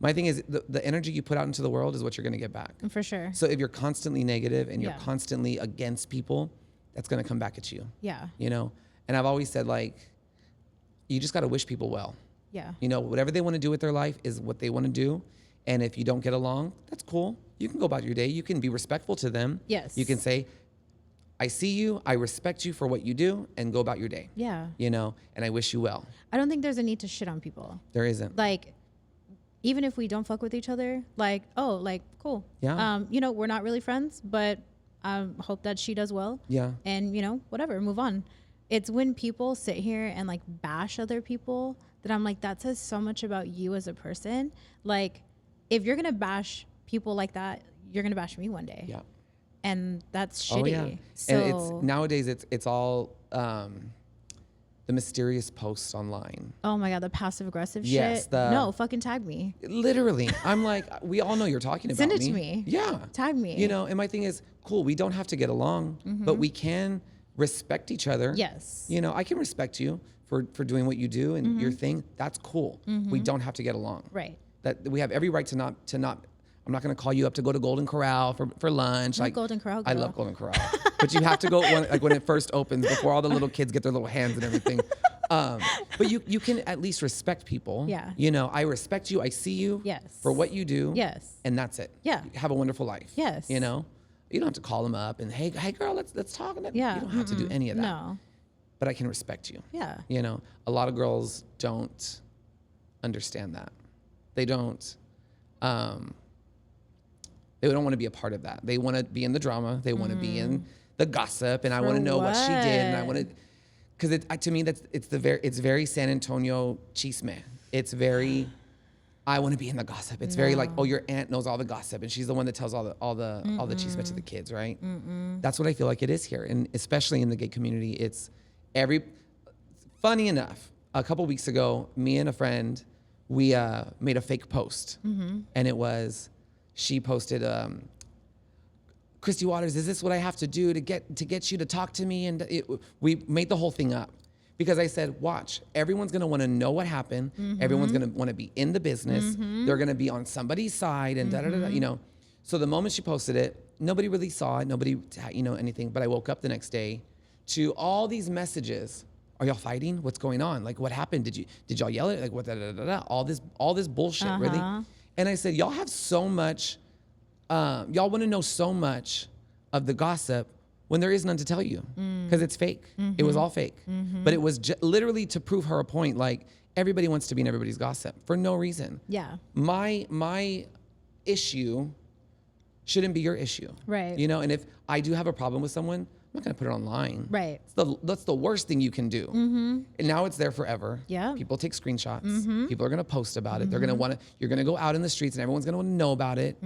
[SPEAKER 2] My thing is the energy you put out into the world is what you're gonna get back. For sure. So if you're constantly negative and you're constantly against people, that's gonna come back at you. Yeah. You know? And I've always said, like, you just got to wish people well.
[SPEAKER 1] Yeah.
[SPEAKER 2] You know, whatever they want to do with their life is what they want to do. And if you don't get along, that's cool. You can go about your day. You can be respectful to them.
[SPEAKER 1] Yes.
[SPEAKER 2] You can say, I see you, I respect you for what you do, and go about your day.
[SPEAKER 1] Yeah.
[SPEAKER 2] You know, and I wish you well.
[SPEAKER 1] I don't think there's a need to shit on people.
[SPEAKER 2] There isn't.
[SPEAKER 1] Like, even if we don't fuck with each other, like, oh, like, cool.
[SPEAKER 2] Yeah.
[SPEAKER 1] You know, we're not really friends, but I hope that she does well.
[SPEAKER 2] Yeah.
[SPEAKER 1] And, you know, whatever, move on. It's when people sit here and like bash other people that I'm like, that says so much about you as a person. Like, if you're going to bash people like that, you're going to bash me one day.
[SPEAKER 2] Yeah.
[SPEAKER 1] And that's shitty.
[SPEAKER 2] Oh, yeah.
[SPEAKER 1] So
[SPEAKER 2] and it's nowadays it's all the mysterious posts online.
[SPEAKER 1] Oh my God, the passive aggressive
[SPEAKER 2] Yes,
[SPEAKER 1] shit. No, fucking tag me.
[SPEAKER 2] Literally. I'm like, we all know you're talking about
[SPEAKER 1] Send
[SPEAKER 2] me.
[SPEAKER 1] it to me.
[SPEAKER 2] Yeah.
[SPEAKER 1] Tag me.
[SPEAKER 2] You know, and my thing is, cool, we don't have to get along, but we can respect each other.
[SPEAKER 1] Yes.
[SPEAKER 2] You know, I can respect you for doing what you do and your thing. That's cool. We don't have to get along.
[SPEAKER 1] Right.
[SPEAKER 2] That we have every right to not. I'm not going to call you up to go to Golden Corral for lunch.
[SPEAKER 1] Like Golden Corral girl.
[SPEAKER 2] I love Golden Corral, but you have to go when it first opens, before all the little kids get their little hands and everything. But you can at least respect people.
[SPEAKER 1] Yeah.
[SPEAKER 2] You know, I respect you. I see you.
[SPEAKER 1] Yes.
[SPEAKER 2] For what you do.
[SPEAKER 1] Yes.
[SPEAKER 2] And that's it.
[SPEAKER 1] Yeah.
[SPEAKER 2] Have a wonderful life.
[SPEAKER 1] Yes.
[SPEAKER 2] You know, you don't have to call them up and hey girl, let's talk.
[SPEAKER 1] Yeah.
[SPEAKER 2] You don't have to do any of that.
[SPEAKER 1] No.
[SPEAKER 2] But I can respect you.
[SPEAKER 1] Yeah.
[SPEAKER 2] You know, a lot of girls don't understand that. They don't. They don't want to be a part of that. They want to be in the drama. They want to be in the gossip, and I want to know what she did, and I want to, because to me it's very San Antonio chisme. It's very, I want to be in the gossip. It's very like, oh, your aunt knows all the gossip, and she's the one that tells all the chisme to the kids, right? That's what I feel like it is here, and especially in the gay community. It's funny enough, a couple weeks ago, me and a friend, we made a fake post, and it was. She posted, Kristi Waters, is this what I have to do to get you to talk to me? And we made the whole thing up because I said, watch, everyone's gonna wanna know what happened. Everyone's gonna wanna be in the business. They're gonna be on somebody's side and da-da-da-da, you know. So the moment she posted it, nobody really saw it, nobody, anything, but I woke up the next day to all these messages. Are y'all fighting? What's going on? Like, what happened? Did y'all yell it? Like, what, da-da-da-da? All this bullshit, really? And I said, y'all have so much, y'all want to know so much of the gossip when there is none to tell you because it's fake. It was all fake. But it was literally to prove her a point. Like, everybody wants to be in everybody's gossip for no reason. Yeah. My issue shouldn't be your issue. Right. You know, and if I do have a problem with someone, I'm not going to put it online. Right. That's the worst thing you can do. And now it's there forever. Yeah. People take screenshots. People are going to post about it. They're going to want to, you're going to go out in the streets and everyone's going to want to know about it.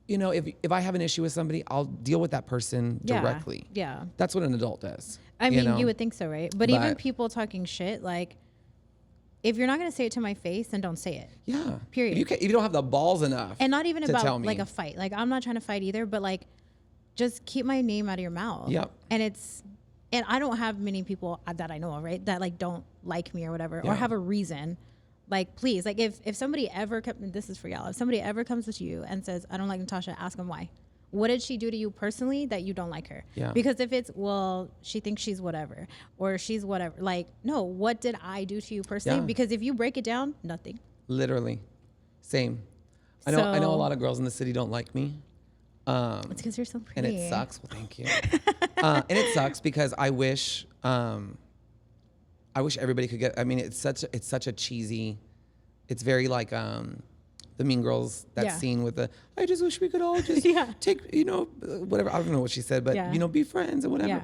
[SPEAKER 2] You know, if I have an issue with somebody, I'll deal with that person directly. Yeah. That's what an adult does.
[SPEAKER 1] I mean, you would think so, right? But even people talking shit, like, if you're not going to say it to my face, then don't say it. Yeah. Period.
[SPEAKER 2] If you don't have the balls enough.
[SPEAKER 1] And not even about like a fight. Like, I'm not trying to fight either, but like, just keep my name out of your mouth. Yep. And I don't have many people that I know of, right, that like don't like me or whatever, or have a reason. Like, please, like if somebody ever this is for y'all, if somebody ever comes to you and says, I don't like Natasha, ask them why. What did she do to you personally that you don't like her? Yeah. Because if it's, well, she thinks she's whatever, or she's whatever, like, no, what did I do to you personally? Yeah. Because if you break it down, nothing.
[SPEAKER 2] Literally. Same. I know a lot of girls in the city don't like me.
[SPEAKER 1] It's because you're so pretty.
[SPEAKER 2] And it sucks. Well, thank you. And it sucks because I wish everybody could get. I mean, it's such a cheesy. It's very like the Mean Girls, that scene with the. I just wish we could all just take, whatever. I don't know what she said, but be friends and whatever. Yeah.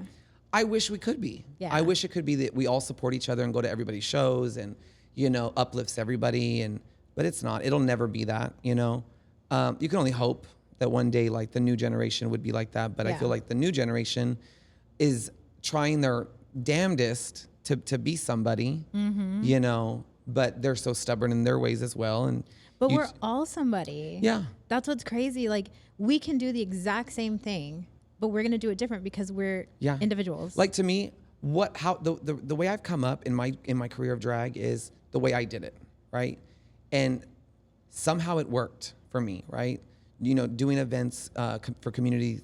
[SPEAKER 2] I wish we could be. Yeah. I wish it could be that we all support each other and go to everybody's shows and uplifts everybody. But it's not. It'll never be that. You can only hope that one day, like, the new generation would be like that. But I feel like the new generation is trying their damnedest to be somebody, but they're so stubborn in their ways as well.
[SPEAKER 1] But we're all somebody. Yeah. That's what's crazy. Like, we can do the exact same thing, but we're going to do it different because we're individuals.
[SPEAKER 2] Like, to me, the way I've come up in my career of drag is the way I did it, right? And somehow it worked for me, right? doing events for community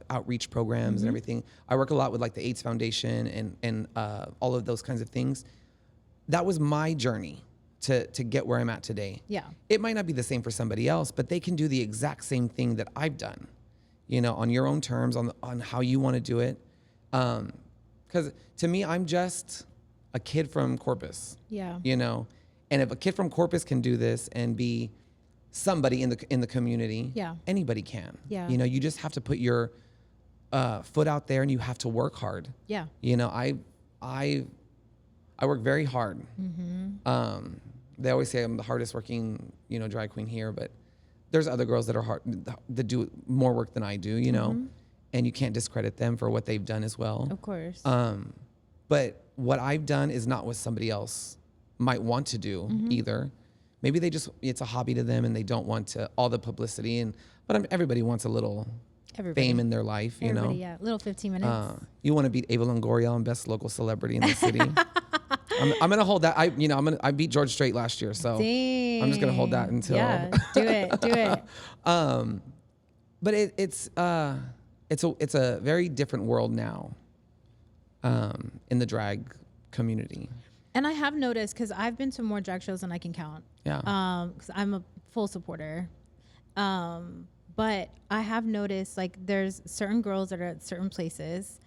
[SPEAKER 2] outreach programs and everything. I work a lot with like the AIDS Foundation and all of those kinds of things. That was my journey to get where I'm at today.
[SPEAKER 1] Yeah.
[SPEAKER 2] It might not be the same for somebody else, but they can do the exact same thing that I've done, on your own terms, on how you want to do it. Because to me, I'm just a kid from Corpus.
[SPEAKER 1] Yeah.
[SPEAKER 2] And if a kid from Corpus can do this and be somebody in the community, anybody can.
[SPEAKER 1] Yeah.
[SPEAKER 2] You just have to put your foot out there, and you have to work hard.
[SPEAKER 1] Yeah.
[SPEAKER 2] I work very hard. They always say I'm the hardest working, drag queen here, but there's other girls that are hard, that do more work than I do, and you can't discredit them for what they've done as well.
[SPEAKER 1] Of course.
[SPEAKER 2] But what I've done is not what somebody else might want to do either. Maybe it's a hobby to them and they don't want all the publicity, but everybody wants a little fame in their life,
[SPEAKER 1] Everybody, yeah. Little 15 minutes.
[SPEAKER 2] You want to beat Ava Longoria on best local celebrity in the city. I'm gonna hold that. I beat George Strait last year, so
[SPEAKER 1] Dang.
[SPEAKER 2] I'm just gonna hold that until.
[SPEAKER 1] Yeah, do it.
[SPEAKER 2] But it's a very different world now. In the drag community.
[SPEAKER 1] And I have noticed, because I've been to more drag shows than I can count.
[SPEAKER 2] Yeah.
[SPEAKER 1] Because I'm a full supporter. But I have noticed, like, there's certain girls that are at certain places,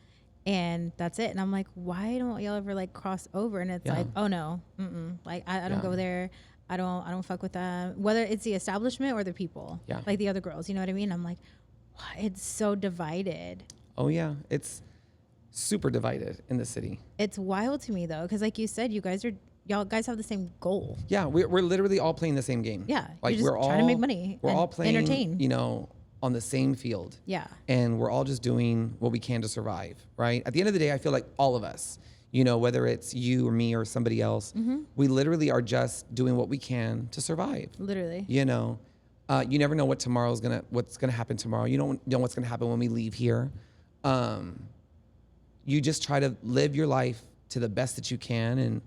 [SPEAKER 1] and that's it. And I'm like, why don't y'all ever like cross over? And it's like, oh no, like I don't go there. I don't fuck with them. Whether it's the establishment or the people, like the other girls. You know what I mean? I'm like, wow, it's so divided.
[SPEAKER 2] Oh yeah, it's super divided in the city.
[SPEAKER 1] It's wild to me though, because like you said, y'all guys have the same goal.
[SPEAKER 2] Yeah, we're literally all playing the same game.
[SPEAKER 1] Yeah,
[SPEAKER 2] like
[SPEAKER 1] we're all trying to make money.
[SPEAKER 2] We're all playing,
[SPEAKER 1] entertain.
[SPEAKER 2] On the same field.
[SPEAKER 1] Yeah,
[SPEAKER 2] and we're all just doing what we can to survive. Right. At the end of the day, I feel like all of us, whether it's you or me or somebody else, we literally are just doing what we can to survive.
[SPEAKER 1] Literally.
[SPEAKER 2] You never know what's gonna happen tomorrow. You don't know what's gonna happen when we leave here. You just try to live your life to the best that you can,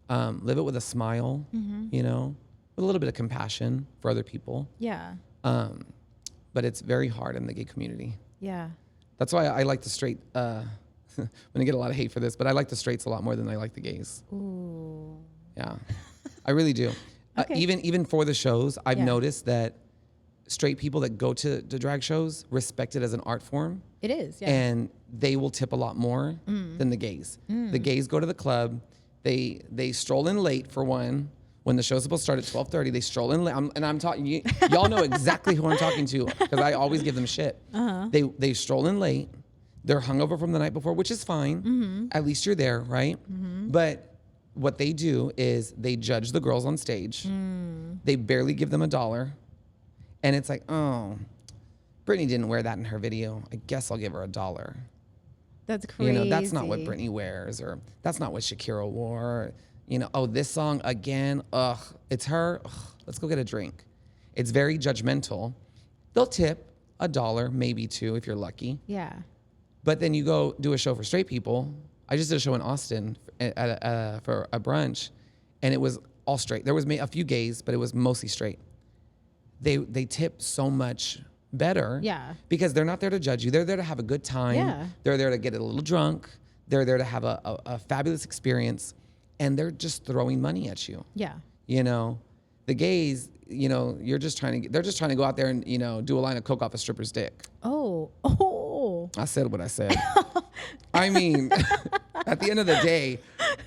[SPEAKER 2] and live it with a smile, with a little bit of compassion for other people.
[SPEAKER 1] Yeah.
[SPEAKER 2] But it's very hard in the gay community.
[SPEAKER 1] Yeah.
[SPEAKER 2] That's why I like the straight, I'm gonna get a lot of hate for this, but I like the straights a lot more than I like the gays.
[SPEAKER 1] Ooh.
[SPEAKER 2] Yeah, I really do.
[SPEAKER 1] Okay.
[SPEAKER 2] Even for the shows, I've noticed that straight people that go to drag shows respect it as an art form.
[SPEAKER 1] It is, yeah.
[SPEAKER 2] And they will tip a lot more than the gays. The gays go to the club, they stroll in late for one. When the show's supposed to start at 12:30, they stroll in late. I'm talking, y'all know exactly who I'm talking to, because I always give them shit. They stroll in late. They're hungover from the night before, which is fine. At least you're there, right? But what they do is they judge the girls on stage. They barely give them $1. And it's like, oh, Brittany didn't wear that in her video. I guess I'll give her $1.
[SPEAKER 1] That's crazy.
[SPEAKER 2] That's not what Brittany wears, or that's not what Shakira wore. Oh, this song again. Ugh, it's her. Ugh, let's go get a drink. It's very judgmental. They'll tip $1, maybe $2 if you're lucky.
[SPEAKER 1] Yeah.
[SPEAKER 2] But then you go do a show for straight people. I just did a show in Austin for a brunch, and it was all straight. There was a few gays, but it was mostly straight. They tip so much better.
[SPEAKER 1] Yeah.
[SPEAKER 2] Because they're not there to judge you. They're there to have a good time.
[SPEAKER 1] Yeah.
[SPEAKER 2] They're there to get a little drunk. They're there to have a fabulous experience. And they're just throwing money at you.
[SPEAKER 1] Yeah.
[SPEAKER 2] The gays, they're just trying to go out there and, do a line of coke off a stripper's dick.
[SPEAKER 1] Oh.
[SPEAKER 2] I said what I said. I mean, at the end of the day,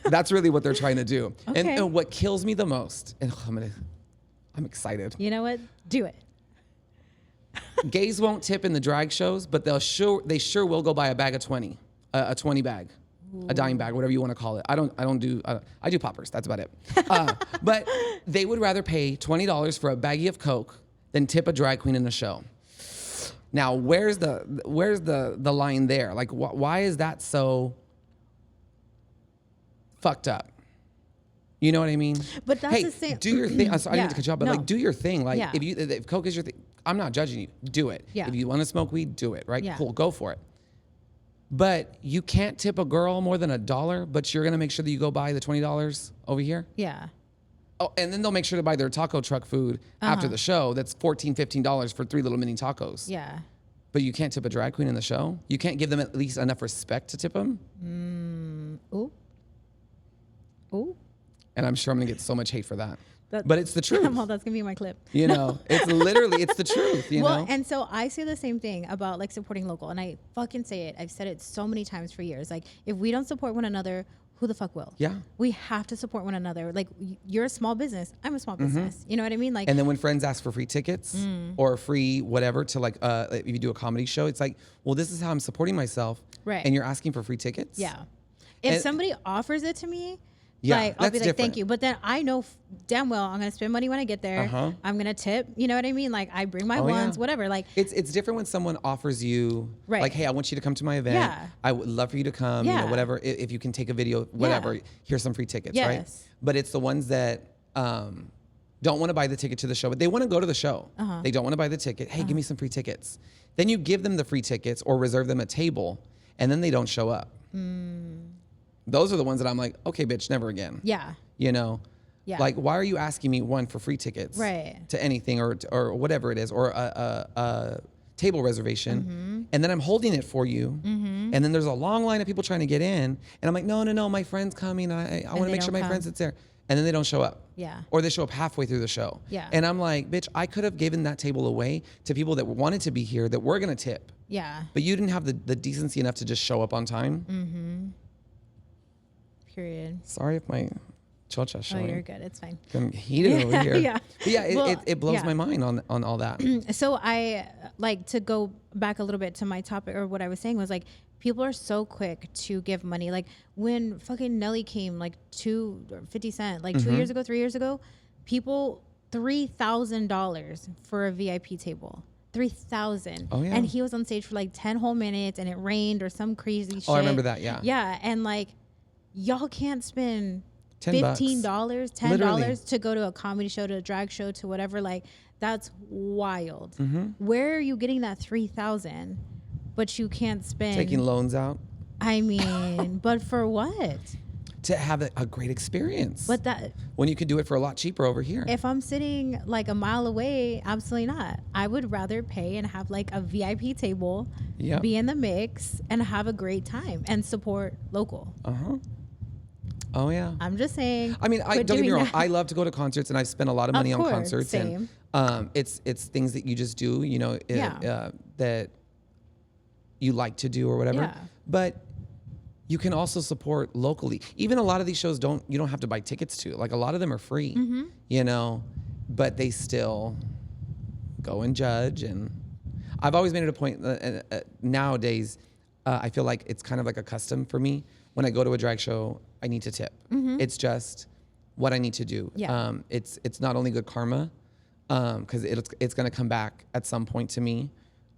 [SPEAKER 2] that's really what they're trying to do.
[SPEAKER 1] Okay.
[SPEAKER 2] And what kills me the most, and I'm excited.
[SPEAKER 1] You know what? Do it.
[SPEAKER 2] Gays won't tip in the drag shows, but they sure will go buy a bag of 20, a 20 bag. A dime bag, whatever you want to call it. I do poppers. That's about it. But they would rather pay $20 for a baggie of Coke than tip a drag queen in a show. Now, where's the line there? Like, why is that so fucked up? You know what I mean?
[SPEAKER 1] But that's the same.
[SPEAKER 2] Do your thing. I didn't mean to cut you off, but do your thing. Like,
[SPEAKER 1] Yeah.
[SPEAKER 2] if Coke is your thing, I'm not judging you. Do it.
[SPEAKER 1] Yeah.
[SPEAKER 2] If you want to smoke weed, do it. Right?
[SPEAKER 1] Yeah.
[SPEAKER 2] Cool. Go for it. But you can't tip a girl more than $1, but you're going to make sure that you go buy the $20 over here?
[SPEAKER 1] Yeah.
[SPEAKER 2] Oh, and then they'll make sure to buy their taco truck food after the show. That's $14, $15 for 3 little mini tacos.
[SPEAKER 1] Yeah.
[SPEAKER 2] But you can't tip a drag queen in the show? You can't give them at least enough respect to tip them?
[SPEAKER 1] Ooh. Ooh.
[SPEAKER 2] And I'm sure I'm going to get so much hate for that. But it's the truth.
[SPEAKER 1] Well, that's going to be my clip.
[SPEAKER 2] You know, it's literally, it's the truth, you know?
[SPEAKER 1] And so I say the same thing about like supporting local. And I fucking say it. I've said it so many times for years. Like, if we don't support one another, who the fuck will?
[SPEAKER 2] Yeah.
[SPEAKER 1] We have to support one another. Like, you're a small business. I'm a small business. You know what I mean? Like,
[SPEAKER 2] and then when friends ask for free tickets or free whatever to like, if you do a comedy show, it's like, well, this is how I'm supporting myself.
[SPEAKER 1] Right.
[SPEAKER 2] And you're asking for free tickets?
[SPEAKER 1] Yeah. If somebody offers it to me,
[SPEAKER 2] yeah,
[SPEAKER 1] like, I'll be like,
[SPEAKER 2] different.
[SPEAKER 1] thank you. But then I know damn well I'm going to spend money when I get there. I'm going to tip. You know what I mean? Like, I bring my ones, whatever. Like,
[SPEAKER 2] it's different when someone offers you, like, hey, I want you to come to my event.
[SPEAKER 1] Yeah.
[SPEAKER 2] I would love for you to come, you know, whatever. If you can take a video, whatever, here's some free tickets, right? But it's the ones that don't want to buy the ticket to the show, but they want to go to the show. They don't want to buy the ticket. Hey, give me some free tickets. Then you give them the free tickets or reserve them a table, and then they don't show up. Those are the ones that I'm like, okay, bitch, never again.
[SPEAKER 1] Yeah.
[SPEAKER 2] You know?
[SPEAKER 1] Yeah.
[SPEAKER 2] Like, why are you asking me, one, for free tickets to anything or whatever it is, or a table reservation, and then I'm holding it for you, and then there's a long line of people trying to get in, and I'm like, no, my friend's coming. I want to make sure my friend's is there. And then they don't show up.
[SPEAKER 1] Yeah.
[SPEAKER 2] Or they show up halfway through the show.
[SPEAKER 1] Yeah.
[SPEAKER 2] And I'm like, bitch, I could have given that table away to people that wanted to be here that were going to tip.
[SPEAKER 1] Yeah.
[SPEAKER 2] But you didn't have the decency enough to just show up on time.
[SPEAKER 1] Period.
[SPEAKER 2] Sorry if my chocha's showing.
[SPEAKER 1] Oh, you're good. It's fine.
[SPEAKER 2] I'm heated over here.
[SPEAKER 1] Yeah.
[SPEAKER 2] But yeah, it blows my mind on all that.
[SPEAKER 1] So I like to go back a little bit to my topic, or what I was saying was like, people are so quick to give money. Like, when fucking Nelly came, like 50 Cent, like 2 years ago, 3 years ago, people $3,000 for a VIP table. 3,000.
[SPEAKER 2] Oh, yeah.
[SPEAKER 1] And he was on stage for like 10 whole minutes, and it rained or some crazy shit.
[SPEAKER 2] Oh, I remember that. Yeah.
[SPEAKER 1] Yeah. And like, y'all can't spend
[SPEAKER 2] $10,
[SPEAKER 1] $10 to go to a comedy show, to a drag show, to whatever. Like, that's wild. Where are you getting that 3,000, but you can't spend?
[SPEAKER 2] Taking loans out.
[SPEAKER 1] I mean, but for what?
[SPEAKER 2] To have a great experience.
[SPEAKER 1] But that,
[SPEAKER 2] when you could do it for a lot cheaper over here.
[SPEAKER 1] if I'm sitting like a mile away, absolutely not. I would rather pay and have like a VIP table, be in the mix, and have a great time and support local.
[SPEAKER 2] Oh yeah.
[SPEAKER 1] I'm just saying.
[SPEAKER 2] I mean, don't get me wrong. I love to go to concerts, and I've spent a lot of money on concerts.
[SPEAKER 1] Same.
[SPEAKER 2] And it's things that you just do, you know, that you like to do or whatever.
[SPEAKER 1] Yeah.
[SPEAKER 2] But you can also support locally. Even a lot of these shows you don't have to buy tickets to. Like, a lot of them are free, you know, but they still go and judge. And I've always made it a point nowadays. I feel like it's kind of like a custom for me. When I go to a drag show, I need to tip. It's just what I need to do.
[SPEAKER 1] Yeah.
[SPEAKER 2] It's not only good karma, because it's going to come back at some point to me,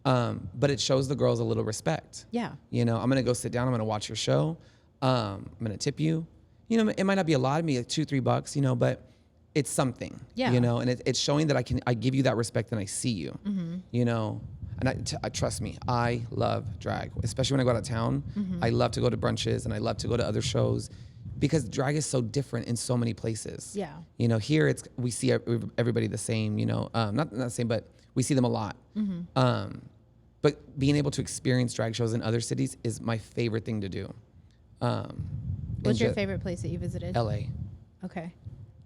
[SPEAKER 2] but it shows the girls a little respect.
[SPEAKER 1] Yeah.
[SPEAKER 2] You know, I'm going to go sit down. I'm going to watch your show. I'm going to tip you. You know, it might not be a lot, maybe like $2-3, you know, but it's something. Yeah. You know, and it's showing that I give you that respect and I see you. You know. And trust me, I love drag, especially when I go out of town. I love to go to brunches, and I love to go to other shows, because drag is so different in so many places. Yeah. You know, here we see everybody the same, you know, not the same, but we see them a lot. But being able to experience drag shows in other cities is my favorite thing to do.
[SPEAKER 1] What's your favorite place that you visited?
[SPEAKER 2] LA.
[SPEAKER 1] Okay.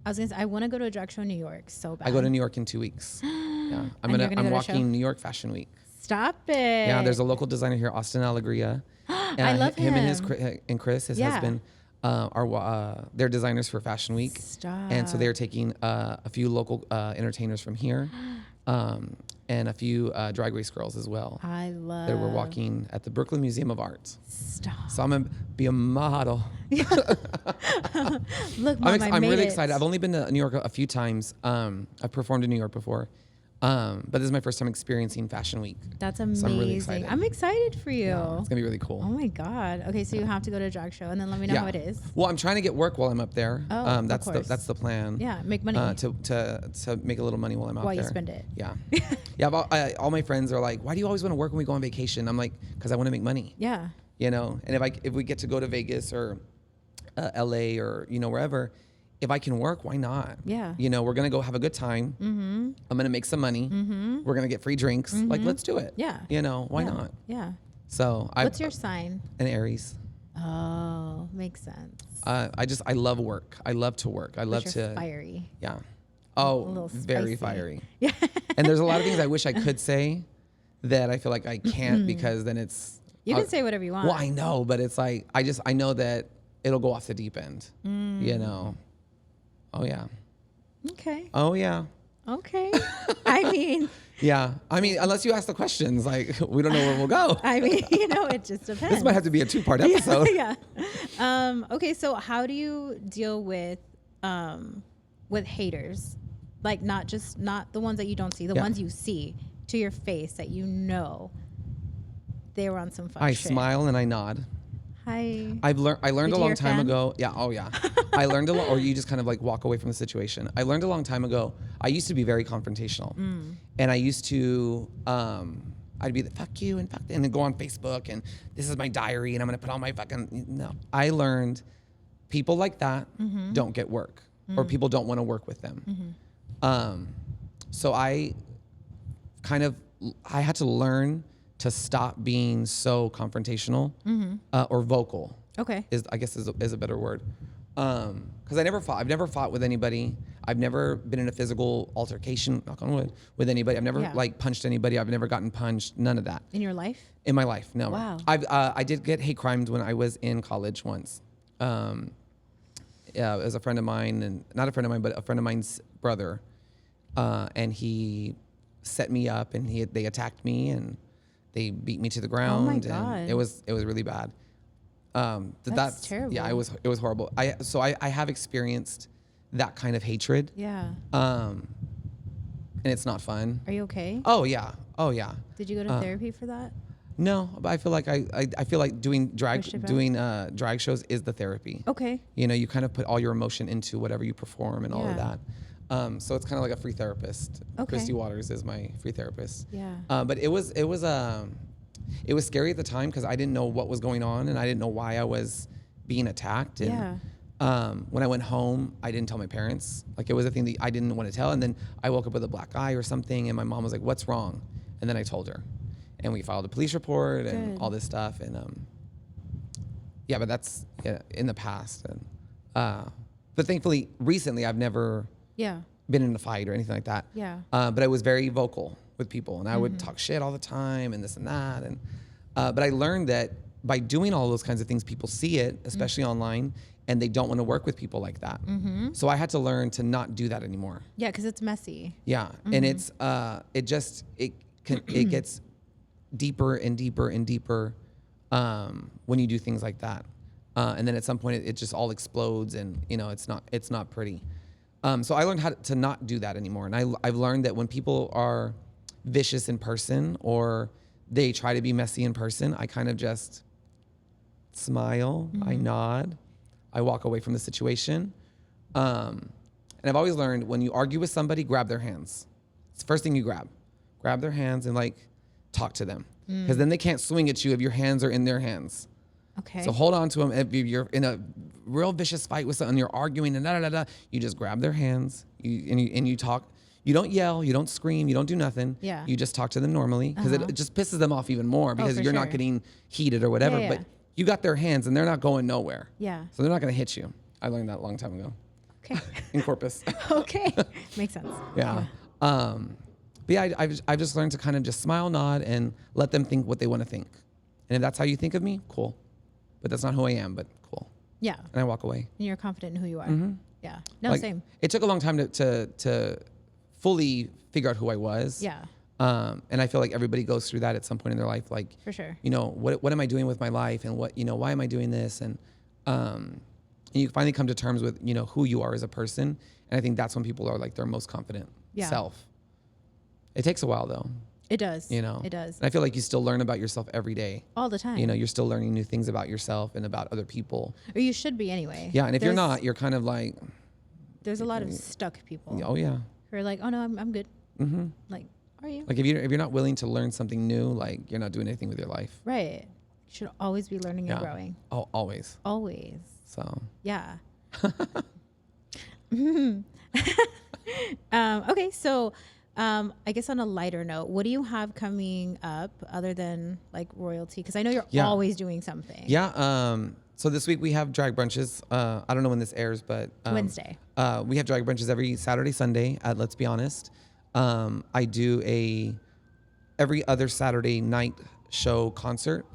[SPEAKER 1] I was gonna say, I want to go to a drag show in New York so bad.
[SPEAKER 2] I go to New York in 2 weeks. Yeah. I'm walking New York Fashion Week.
[SPEAKER 1] Stop it.
[SPEAKER 2] Yeah, there's a local designer here, Austin Alegria.
[SPEAKER 1] I love him.
[SPEAKER 2] And Chris, his husband, they're designers for Fashion Week.
[SPEAKER 1] Stop.
[SPEAKER 2] And so they're taking a few local entertainers from here, and a few drag race girls as well.
[SPEAKER 1] I love.
[SPEAKER 2] That were walking at the Brooklyn Museum of Art.
[SPEAKER 1] Stop.
[SPEAKER 2] So I'm gonna be a model.
[SPEAKER 1] Look, Mom,
[SPEAKER 2] I'm really excited. I've only been to New York a few times. I've performed in New York before. But this is my first time experiencing Fashion Week.
[SPEAKER 1] That's amazing. So I'm excited for you.
[SPEAKER 2] Yeah, it's gonna be really cool.
[SPEAKER 1] Oh my God. Okay, so you have to go to a drag show, and then let me know how it is.
[SPEAKER 2] Well, I'm trying to get work while I'm up there. That's the plan.
[SPEAKER 1] Yeah, make money.
[SPEAKER 2] To make a little money while I'm out there.
[SPEAKER 1] While you spend it.
[SPEAKER 2] Yeah. Yeah. All my friends are like, "Why do you always want to work when we go on vacation?" I'm like, "Because I want to make money."
[SPEAKER 1] Yeah.
[SPEAKER 2] You know, and if we get to go to Vegas or LA or, you know, wherever, if I can work, why not?
[SPEAKER 1] Yeah.
[SPEAKER 2] You know, we're going to go have a good time. Mm-hmm. I'm going to make some money. Mm-hmm. We're going to get free drinks. Mm-hmm. Like, let's do it.
[SPEAKER 1] Yeah.
[SPEAKER 2] You know, why not?
[SPEAKER 1] Yeah.
[SPEAKER 2] So
[SPEAKER 1] what's your sign?
[SPEAKER 2] An Aries.
[SPEAKER 1] Oh, makes sense.
[SPEAKER 2] I love work. I love to work. I love to
[SPEAKER 1] fiery.
[SPEAKER 2] Yeah. Oh, very fiery. Yeah. And there's a lot of things I wish I could say that I feel like I can't because then it's
[SPEAKER 1] you can say whatever you want.
[SPEAKER 2] Well, I know, but it's like I know that it'll go off the deep end. You know. Oh yeah.
[SPEAKER 1] Okay.
[SPEAKER 2] Oh yeah.
[SPEAKER 1] Okay. I mean.
[SPEAKER 2] Yeah. I mean, unless you ask the questions, like we don't know where we'll go.
[SPEAKER 1] I mean, you know, it just depends.
[SPEAKER 2] This might have to be a 2-part episode.
[SPEAKER 1] Yeah. Okay. So how do you deal with haters? Like not the ones that you don't see, the ones you see to your face that you know they were on some fuck shit.
[SPEAKER 2] I smile and I nod.
[SPEAKER 1] Hi.
[SPEAKER 2] I learned a long time ago. Yeah. Oh yeah. I learned a lot, or you just kind of like walk away from the situation. I learned a long time ago. I used to be very confrontational, and I used to, I'd be like, fuck you and then go on Facebook and this is my diary and I'm gonna put all my fucking no. I learned people like that don't get work, or people don't want to work with them. So I had to learn to stop being so confrontational or vocal.
[SPEAKER 1] Okay.
[SPEAKER 2] Is a better word. Because I've never fought with anybody. I've never been in a physical altercation, knock on wood, with anybody. I've never like punched anybody. I've never gotten punched. None of that.
[SPEAKER 1] In your life?
[SPEAKER 2] In my life, no.
[SPEAKER 1] Wow.
[SPEAKER 2] I did get hate crimes when I was in college once. It was a friend of mine, and not a friend of mine, but a friend of mine's brother, and he set me up, and they attacked me, and they beat me to the ground.
[SPEAKER 1] Oh my God.
[SPEAKER 2] And it was really bad.
[SPEAKER 1] That's terrible.
[SPEAKER 2] Yeah, it was horrible. I have experienced that kind of hatred.
[SPEAKER 1] Yeah.
[SPEAKER 2] And it's not fun.
[SPEAKER 1] Are you okay?
[SPEAKER 2] Oh yeah.
[SPEAKER 1] Did you go to therapy for that?
[SPEAKER 2] No, but I feel like doing drag shows is the therapy.
[SPEAKER 1] Okay.
[SPEAKER 2] You know, you kind of put all your emotion into whatever you perform and all of that. So it's kind of like a free therapist.
[SPEAKER 1] Okay.
[SPEAKER 2] Kristi Waters is my free therapist.
[SPEAKER 1] Yeah.
[SPEAKER 2] But it was scary at the time because I didn't know what was going on and I didn't know why I was being attacked. And when I went home, I didn't tell my parents. Like, it was a thing that I didn't want to tell. And then I woke up with a black eye or something, and my mom was like, "What's wrong?" And then I told her, and we filed a police report and all this stuff. And but that's in the past. And but thankfully, recently, I've never been in a fight or anything like that.
[SPEAKER 1] Yeah.
[SPEAKER 2] But I was very vocal with people, and I would talk shit all the time and this and that. And but I learned that by doing all those kinds of things, people see it, especially online, and they don't want to work with people like that. So I had to learn to not do that anymore.
[SPEAKER 1] Yeah, because it's messy.
[SPEAKER 2] Yeah, and it's it gets deeper and deeper and deeper when you do things like that, and then at some point it just all explodes, and you know it's not pretty. So I learned how to not do that anymore, and I've learned that when people are vicious in person or they try to be messy in person, I kind of just smile, I nod, I walk away from the situation. And I've always learned when you argue with somebody, grab their hands. It's the first thing you grab. Grab their hands and like talk to them. Because then they can't swing at you if your hands are in their hands.
[SPEAKER 1] Okay.
[SPEAKER 2] So hold on to them. If you're in a real vicious fight with someone, you're arguing and you just grab their hands and you talk. You don't yell, you don't scream, you don't do nothing.
[SPEAKER 1] Yeah.
[SPEAKER 2] You just talk to them normally because it just pisses them off even more because you're not getting heated or whatever.
[SPEAKER 1] Yeah.
[SPEAKER 2] But you got their hands and they're not going nowhere.
[SPEAKER 1] Yeah.
[SPEAKER 2] So they're not going to hit you. I learned that a long time ago.
[SPEAKER 1] Okay.
[SPEAKER 2] In Corpus.
[SPEAKER 1] Okay. Makes sense.
[SPEAKER 2] Yeah. But yeah, I've just learned to kind of just smile, nod, and let them think what they want to think. And if that's how you think of me, cool. But that's not who I am, but cool.
[SPEAKER 1] Yeah.
[SPEAKER 2] And I walk away.
[SPEAKER 1] And you're confident in who you are. Yeah. No,
[SPEAKER 2] like,
[SPEAKER 1] same.
[SPEAKER 2] It took a long time to fully figure out who I was.
[SPEAKER 1] Yeah.
[SPEAKER 2] And I feel like everybody goes through that at some point in their life. Like,
[SPEAKER 1] for sure.
[SPEAKER 2] You know, what am I doing with my life, and why am I doing this? And you finally come to terms with, who you are as a person. And I think that's when people are like their most confident self. It takes a while though.
[SPEAKER 1] It does.
[SPEAKER 2] It does. And I feel like you still learn about yourself every day.
[SPEAKER 1] All the time.
[SPEAKER 2] You're still learning new things about yourself and about other people.
[SPEAKER 1] Or you should be anyway.
[SPEAKER 2] Yeah. And if you're not, you're kind of like.
[SPEAKER 1] There's a lot of stuck people.
[SPEAKER 2] Oh yeah.
[SPEAKER 1] Who are like, oh no, I'm good. Mm-hmm. Like, are you?
[SPEAKER 2] Like if you're not willing to learn something new, like you're not doing anything with your life.
[SPEAKER 1] Right. You should always be learning and growing.
[SPEAKER 2] Oh, always.
[SPEAKER 1] Always.
[SPEAKER 2] So.
[SPEAKER 1] Yeah. Okay, so I guess on a lighter note, what do you have coming up other than like royalty? Because I know you're always doing something.
[SPEAKER 2] Yeah. So this week we have drag brunches. I don't know when this airs, but
[SPEAKER 1] Wednesday.
[SPEAKER 2] We have drag brunches every Saturday, Sunday at Let's Be Honest. I do every other Saturday night show concert.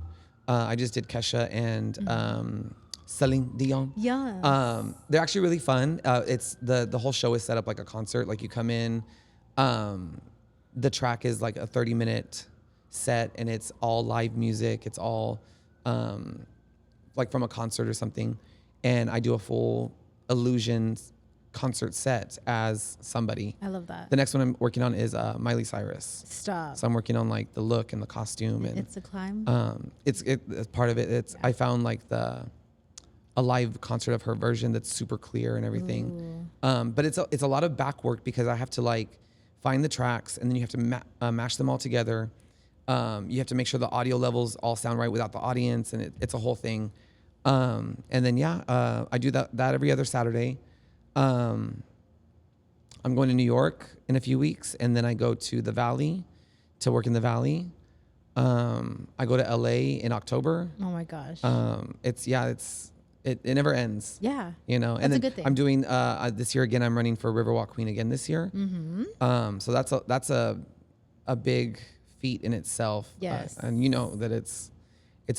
[SPEAKER 2] I just did Kesha and Celine Dion.
[SPEAKER 1] Yeah.
[SPEAKER 2] They're actually really fun. It's the whole show is set up like a concert. Like you come in, the track is like a 30-minute set, and it's all live music. It's all like from a concert or something. And I do a full illusions concert set as somebody.
[SPEAKER 1] I love that.
[SPEAKER 2] The next one I'm working on is Miley Cyrus.
[SPEAKER 1] Stop.
[SPEAKER 2] So I'm working on like the look and the costume, and
[SPEAKER 1] it's a climb.
[SPEAKER 2] It's part of it. I found like a live concert of her version that's super clear and everything. But it's a lot of back work because I have to like find the tracks, and then you have to mash them all together. You have to make sure the audio levels all sound right without the audience, and it's a whole thing. And then I do that every other Saturday. I'm going to New York in a few weeks, and then I go to the Valley to work in the Valley. I go to LA in October.
[SPEAKER 1] Oh my gosh.
[SPEAKER 2] It never ends.
[SPEAKER 1] Yeah.
[SPEAKER 2] You know,
[SPEAKER 1] That's
[SPEAKER 2] and then
[SPEAKER 1] a good thing.
[SPEAKER 2] I'm doing this year again. I'm running for Riverwalk Queen again this year.
[SPEAKER 1] Mm-hmm.
[SPEAKER 2] So that's a big feat in itself.
[SPEAKER 1] Yes.
[SPEAKER 2] And you know that it's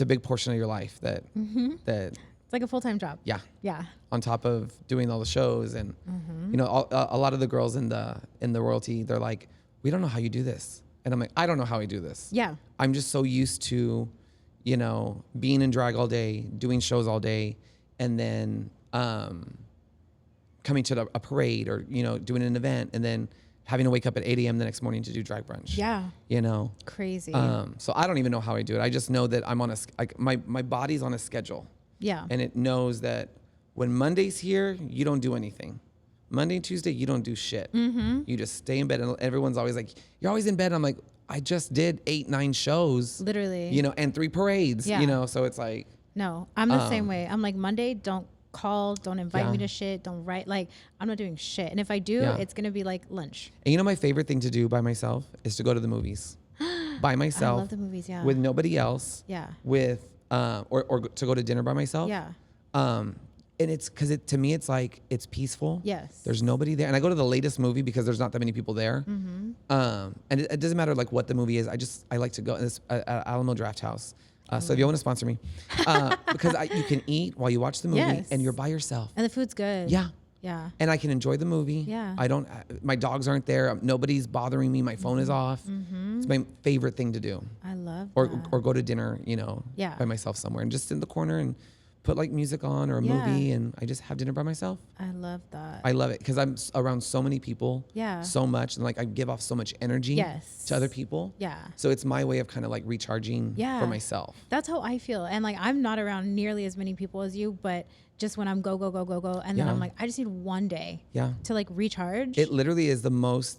[SPEAKER 2] a big portion of your life that
[SPEAKER 1] It's like a full-time job.
[SPEAKER 2] Yeah.
[SPEAKER 1] Yeah.
[SPEAKER 2] On top of doing all the shows, and you know, a lot of the girls in the royalty, they're like, we don't know how you do this, and I'm like, I don't know how I do this.
[SPEAKER 1] Yeah.
[SPEAKER 2] I'm just so used to, you know, being in drag all day, doing shows all day, and then coming to a parade or, you know, doing an event, and then having to wake up at 8 a.m. the next morning to do drag brunch.
[SPEAKER 1] Yeah.
[SPEAKER 2] You know?
[SPEAKER 1] Crazy.
[SPEAKER 2] So I don't even know how I do it. I just know that I'm on my body's on a schedule.
[SPEAKER 1] Yeah.
[SPEAKER 2] And it knows that when Monday's here, you don't do anything. Monday and Tuesday, you don't do shit.
[SPEAKER 1] Mm-hmm.
[SPEAKER 2] You just stay in bed, and everyone's always like, you're always in bed. I'm like, I just did 8-9 shows.
[SPEAKER 1] Literally.
[SPEAKER 2] You know, and 3 parades,
[SPEAKER 1] Yeah.
[SPEAKER 2] you know? So it's like.
[SPEAKER 1] No, I'm the same way. I'm like, Monday, don't call, don't invite me to shit, don't write. Like, I'm not doing shit. And if I do, it's going to be like lunch.
[SPEAKER 2] And you know, my favorite thing to do by myself is to go to the movies. By myself.
[SPEAKER 1] I love the movies, yeah.
[SPEAKER 2] With nobody else.
[SPEAKER 1] Yeah.
[SPEAKER 2] With, or to go to dinner by myself.
[SPEAKER 1] Yeah.
[SPEAKER 2] And it's because to me, it's like, it's peaceful.
[SPEAKER 1] Yes.
[SPEAKER 2] There's nobody there. And I go to the latest movie because there's not that many people there.
[SPEAKER 1] Mm-hmm.
[SPEAKER 2] And it doesn't matter like what the movie is. I like to go at Alamo Draft House. So if you want to sponsor me, because you can eat while you watch the movie, and you're by yourself.
[SPEAKER 1] And the food's good.
[SPEAKER 2] Yeah.
[SPEAKER 1] Yeah.
[SPEAKER 2] And I can enjoy the movie.
[SPEAKER 1] Yeah.
[SPEAKER 2] My dogs aren't there. Nobody's bothering me. My phone is off.
[SPEAKER 1] Mm-hmm.
[SPEAKER 2] It's my favorite thing to do.
[SPEAKER 1] I love
[SPEAKER 2] Or
[SPEAKER 1] that.
[SPEAKER 2] go to dinner, you know, by myself somewhere, and just sit in the corner and put like music on or a movie, and I just have dinner by myself.
[SPEAKER 1] I love that.
[SPEAKER 2] I love it because I'm around so many people.
[SPEAKER 1] Yeah.
[SPEAKER 2] So much, and like I give off so much energy.
[SPEAKER 1] Yes.
[SPEAKER 2] To other people.
[SPEAKER 1] Yeah.
[SPEAKER 2] So it's my way of kind of like recharging.
[SPEAKER 1] Yeah.
[SPEAKER 2] For myself.
[SPEAKER 1] That's how I feel. And like, I'm not around nearly as many people as you, but just when I'm go, and then I'm like, I just need one day.
[SPEAKER 2] Yeah.
[SPEAKER 1] To like recharge.
[SPEAKER 2] It literally is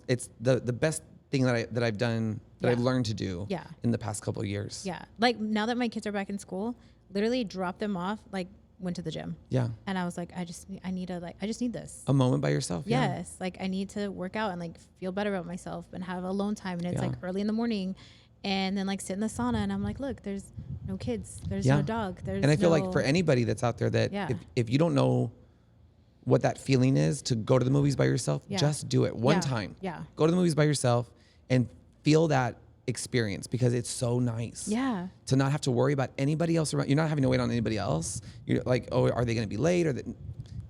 [SPEAKER 2] it's the best thing that I've done, that I've learned to do.
[SPEAKER 1] Yeah.
[SPEAKER 2] In the past couple of years.
[SPEAKER 1] Yeah. Like now that my kids are back in school, literally dropped them off, like went to the gym.
[SPEAKER 2] Yeah.
[SPEAKER 1] And I was like, I just need this.
[SPEAKER 2] A moment by yourself.
[SPEAKER 1] Yes. Like I need to work out and like feel better about myself and have alone time. And it's like early in the morning, and then like sit in the sauna, and I'm like, look, there's no kids, there's no dog, there's.
[SPEAKER 2] And I feel like for anybody that's out there that if you don't know what that feeling is to go to the movies by yourself, just do it one time.
[SPEAKER 1] Yeah.
[SPEAKER 2] Go to the movies by yourself and feel that experience, because it's so nice.
[SPEAKER 1] Yeah.
[SPEAKER 2] To not have to worry about anybody else around. You're not having to wait on anybody else. You're like, oh, are they going to be late?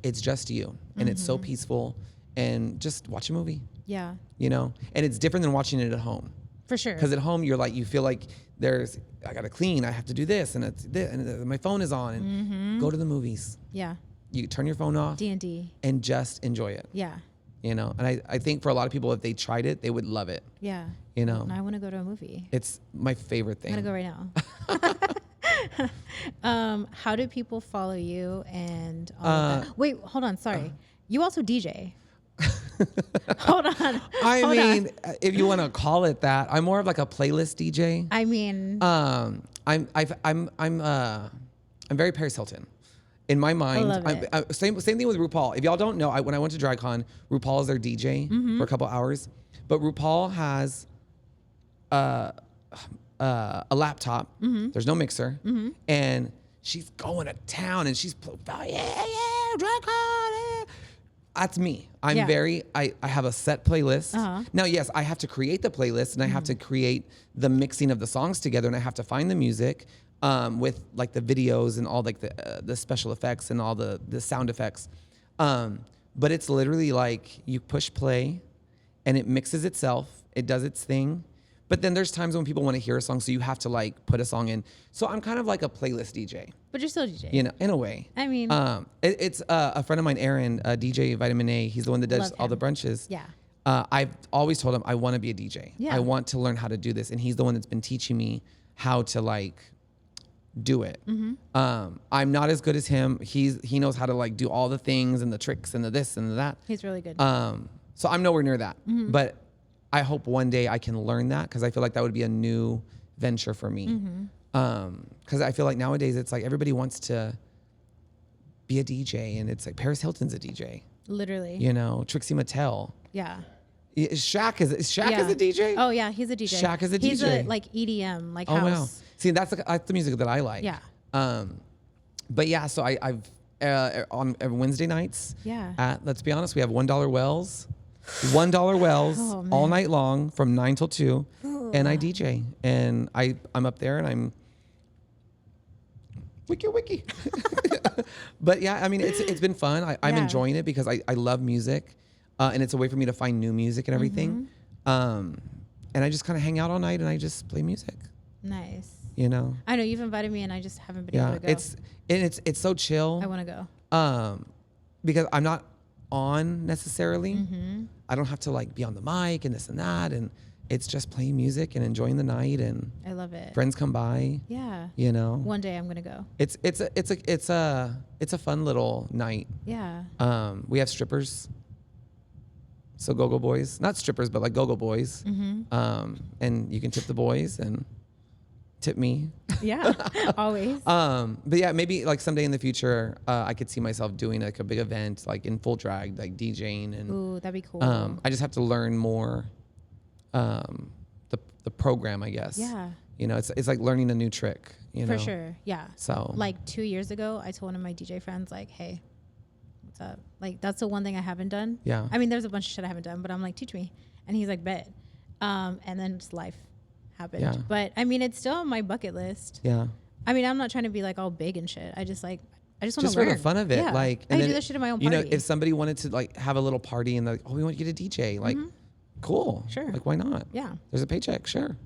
[SPEAKER 2] It's just you, and it's so peaceful. And just watch a movie.
[SPEAKER 1] Yeah.
[SPEAKER 2] You know, and it's different than watching it at home.
[SPEAKER 1] For sure.
[SPEAKER 2] Because at home you're like, you feel like I gotta clean, I have to do this, and it's this, and my phone is on. And go to the movies.
[SPEAKER 1] Yeah.
[SPEAKER 2] You turn your phone off.
[SPEAKER 1] D&D.
[SPEAKER 2] And just enjoy it.
[SPEAKER 1] Yeah.
[SPEAKER 2] You know, and I think for a lot of people, if they tried it, they would love it.
[SPEAKER 1] Yeah.
[SPEAKER 2] You know.
[SPEAKER 1] I want to go to a movie.
[SPEAKER 2] It's my favorite thing.
[SPEAKER 1] I'm gonna go right now. How do people follow you and all of that? Wait, hold on. Sorry. You also DJ. Hold on.
[SPEAKER 2] I mean, if you want to call it that, I'm more of like a playlist DJ.
[SPEAKER 1] I mean,
[SPEAKER 2] I'm very Paris Hilton, In my mind,
[SPEAKER 1] love
[SPEAKER 2] same thing with RuPaul. If y'all don't know, when I went to DragCon, RuPaul is their DJ for a couple hours. But RuPaul has a laptop. There's no mixer. And she's going to town and she's, DragCon. Yeah. That's me. I have a set playlist. Now, yes, I have to create the playlist and I have to create the mixing of the songs together and I have to find the music with like the videos and all like the special effects and all the sound effects. But it's literally like you push play and it mixes itself. It does its thing. But then there's times when people want to hear a song, so you have to like put a song in. So I'm kind of like a playlist DJ.
[SPEAKER 1] But you're still a DJ.
[SPEAKER 2] You know, in a way.
[SPEAKER 1] I mean.
[SPEAKER 2] It's a friend of mine, Aaron, DJ Vitamin A. He's the one that does all the brunches.
[SPEAKER 1] Yeah.
[SPEAKER 2] I've always told him I want to be a DJ.
[SPEAKER 1] Yeah.
[SPEAKER 2] I want to learn how to do this. And he's the one that's been teaching me how to like do it. I'm not as good as him. He knows how to like do all the things and the tricks and the this and the that.
[SPEAKER 1] He's really good.
[SPEAKER 2] So I'm nowhere near that. But I hope one day I can learn that because I feel like that would be a new venture for me. Because I feel like nowadays it's like everybody wants to be a DJ and it's like Paris Hilton's a DJ.
[SPEAKER 1] Literally.
[SPEAKER 2] You know, Trixie Mattel.
[SPEAKER 1] Yeah.
[SPEAKER 2] Shaq is a DJ?
[SPEAKER 1] Oh yeah, he's a DJ.
[SPEAKER 2] Shaq is a DJ.
[SPEAKER 1] He's a like EDM, like house.
[SPEAKER 2] Wow. See, that's the music that I like.
[SPEAKER 1] Yeah.
[SPEAKER 2] But yeah, so I've on Wednesday nights.
[SPEAKER 1] Yeah.
[SPEAKER 2] Let's be honest, we have $1 wells. $1 wells all night long from 9 till 2. And I DJ. And I'm up there and I'm wiki. But yeah, I mean, it's been fun. I'm enjoying it because I love music. And it's a way for me to find new music and everything. And I just kind of hang out all night and I just play music.
[SPEAKER 1] Nice.
[SPEAKER 2] You know?
[SPEAKER 1] I know you've invited me and I just haven't been able to go.
[SPEAKER 2] It's so chill.
[SPEAKER 1] I want to go.
[SPEAKER 2] Because I'm not on necessarily. I don't have to like be on the mic and this and that, and it's just playing music and enjoying the night. And
[SPEAKER 1] I love it.
[SPEAKER 2] Friends come by.
[SPEAKER 1] Yeah.
[SPEAKER 2] You know.
[SPEAKER 1] One day I'm gonna go.
[SPEAKER 2] It's a fun little night.
[SPEAKER 1] Yeah.
[SPEAKER 2] We have strippers. So go-go boys, not strippers, but like go-go boys. And you can tip the boys and tip me.
[SPEAKER 1] Yeah, always.
[SPEAKER 2] But yeah, maybe like someday in the future, I could see myself doing like a big event, like in full drag, like DJing. And
[SPEAKER 1] ooh, that'd be cool.
[SPEAKER 2] I just have to learn more, the program, I guess.
[SPEAKER 1] Yeah.
[SPEAKER 2] You know, it's like learning a new trick. You know.
[SPEAKER 1] For sure. Yeah.
[SPEAKER 2] So
[SPEAKER 1] like 2 years ago, I told one of my DJ friends like, hey, what's up? Like that's the one thing I haven't done.
[SPEAKER 2] Yeah.
[SPEAKER 1] I mean, there's a bunch of shit I haven't done, but I'm like, teach me. And he's like, bet. And then just life happened.
[SPEAKER 2] Yeah.
[SPEAKER 1] But I mean, it's still on my bucket list.
[SPEAKER 2] Yeah.
[SPEAKER 1] I mean, I'm not trying to be like all big and shit. I just want to learn.
[SPEAKER 2] Just for the fun of it.
[SPEAKER 1] Yeah.
[SPEAKER 2] Like,
[SPEAKER 1] I do that shit in my own party.
[SPEAKER 2] You know, if somebody wanted to like have a little party and like, oh, we want you to DJ, like, cool.
[SPEAKER 1] Sure.
[SPEAKER 2] Like, why not?
[SPEAKER 1] Yeah.
[SPEAKER 2] There's a paycheck. Sure.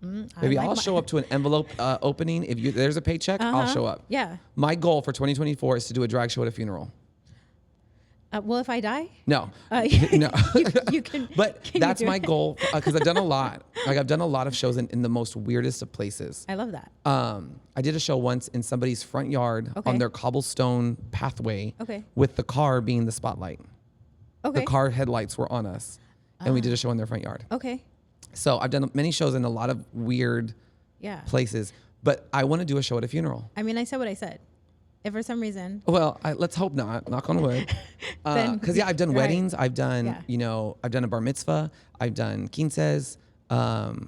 [SPEAKER 2] Maybe I'll show up to an envelope opening. If there's a paycheck, I'll show up.
[SPEAKER 1] Yeah.
[SPEAKER 2] My goal for 2024 is to do a drag show at a funeral.
[SPEAKER 1] Well, if I die?
[SPEAKER 2] No. No.
[SPEAKER 1] You can.
[SPEAKER 2] But
[SPEAKER 1] can
[SPEAKER 2] that's
[SPEAKER 1] you do
[SPEAKER 2] my
[SPEAKER 1] it?
[SPEAKER 2] goal because I've done a lot. Like I've done a lot of shows in the most weirdest of places.
[SPEAKER 1] I love that.
[SPEAKER 2] I did a show once in somebody's front yard on their cobblestone pathway with the car being the spotlight.
[SPEAKER 1] Okay.
[SPEAKER 2] The car headlights were on us. And we did a show in their front yard.
[SPEAKER 1] Okay.
[SPEAKER 2] So I've done many shows in a lot of weird places. But I want to do a show at a funeral.
[SPEAKER 1] I mean, I said what I said. If for some reason.
[SPEAKER 2] Well, let's hope not. Knock on wood. Because I've done weddings. I've done, I've done a bar mitzvah. I've done quinces. I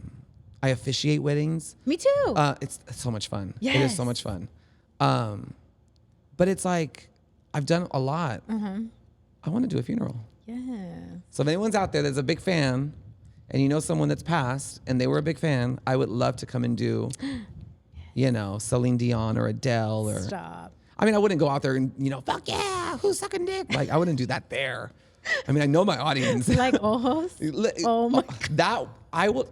[SPEAKER 2] officiate weddings.
[SPEAKER 1] Me too.
[SPEAKER 2] It's so much fun.
[SPEAKER 1] Yes.
[SPEAKER 2] It is so much fun. But it's like, I've done a lot. I want to do a funeral.
[SPEAKER 1] Yeah.
[SPEAKER 2] So if anyone's out there that's a big fan and you know someone that's passed and they were a big fan, I would love to come and do, Celine Dion or Adele or.
[SPEAKER 1] Stop.
[SPEAKER 2] I mean, I wouldn't go out there and, fuck yeah, who's sucking dick? Like, I wouldn't do that there. I mean, I know my audience.
[SPEAKER 1] Like ojos? Oh my God.
[SPEAKER 2] That, I will,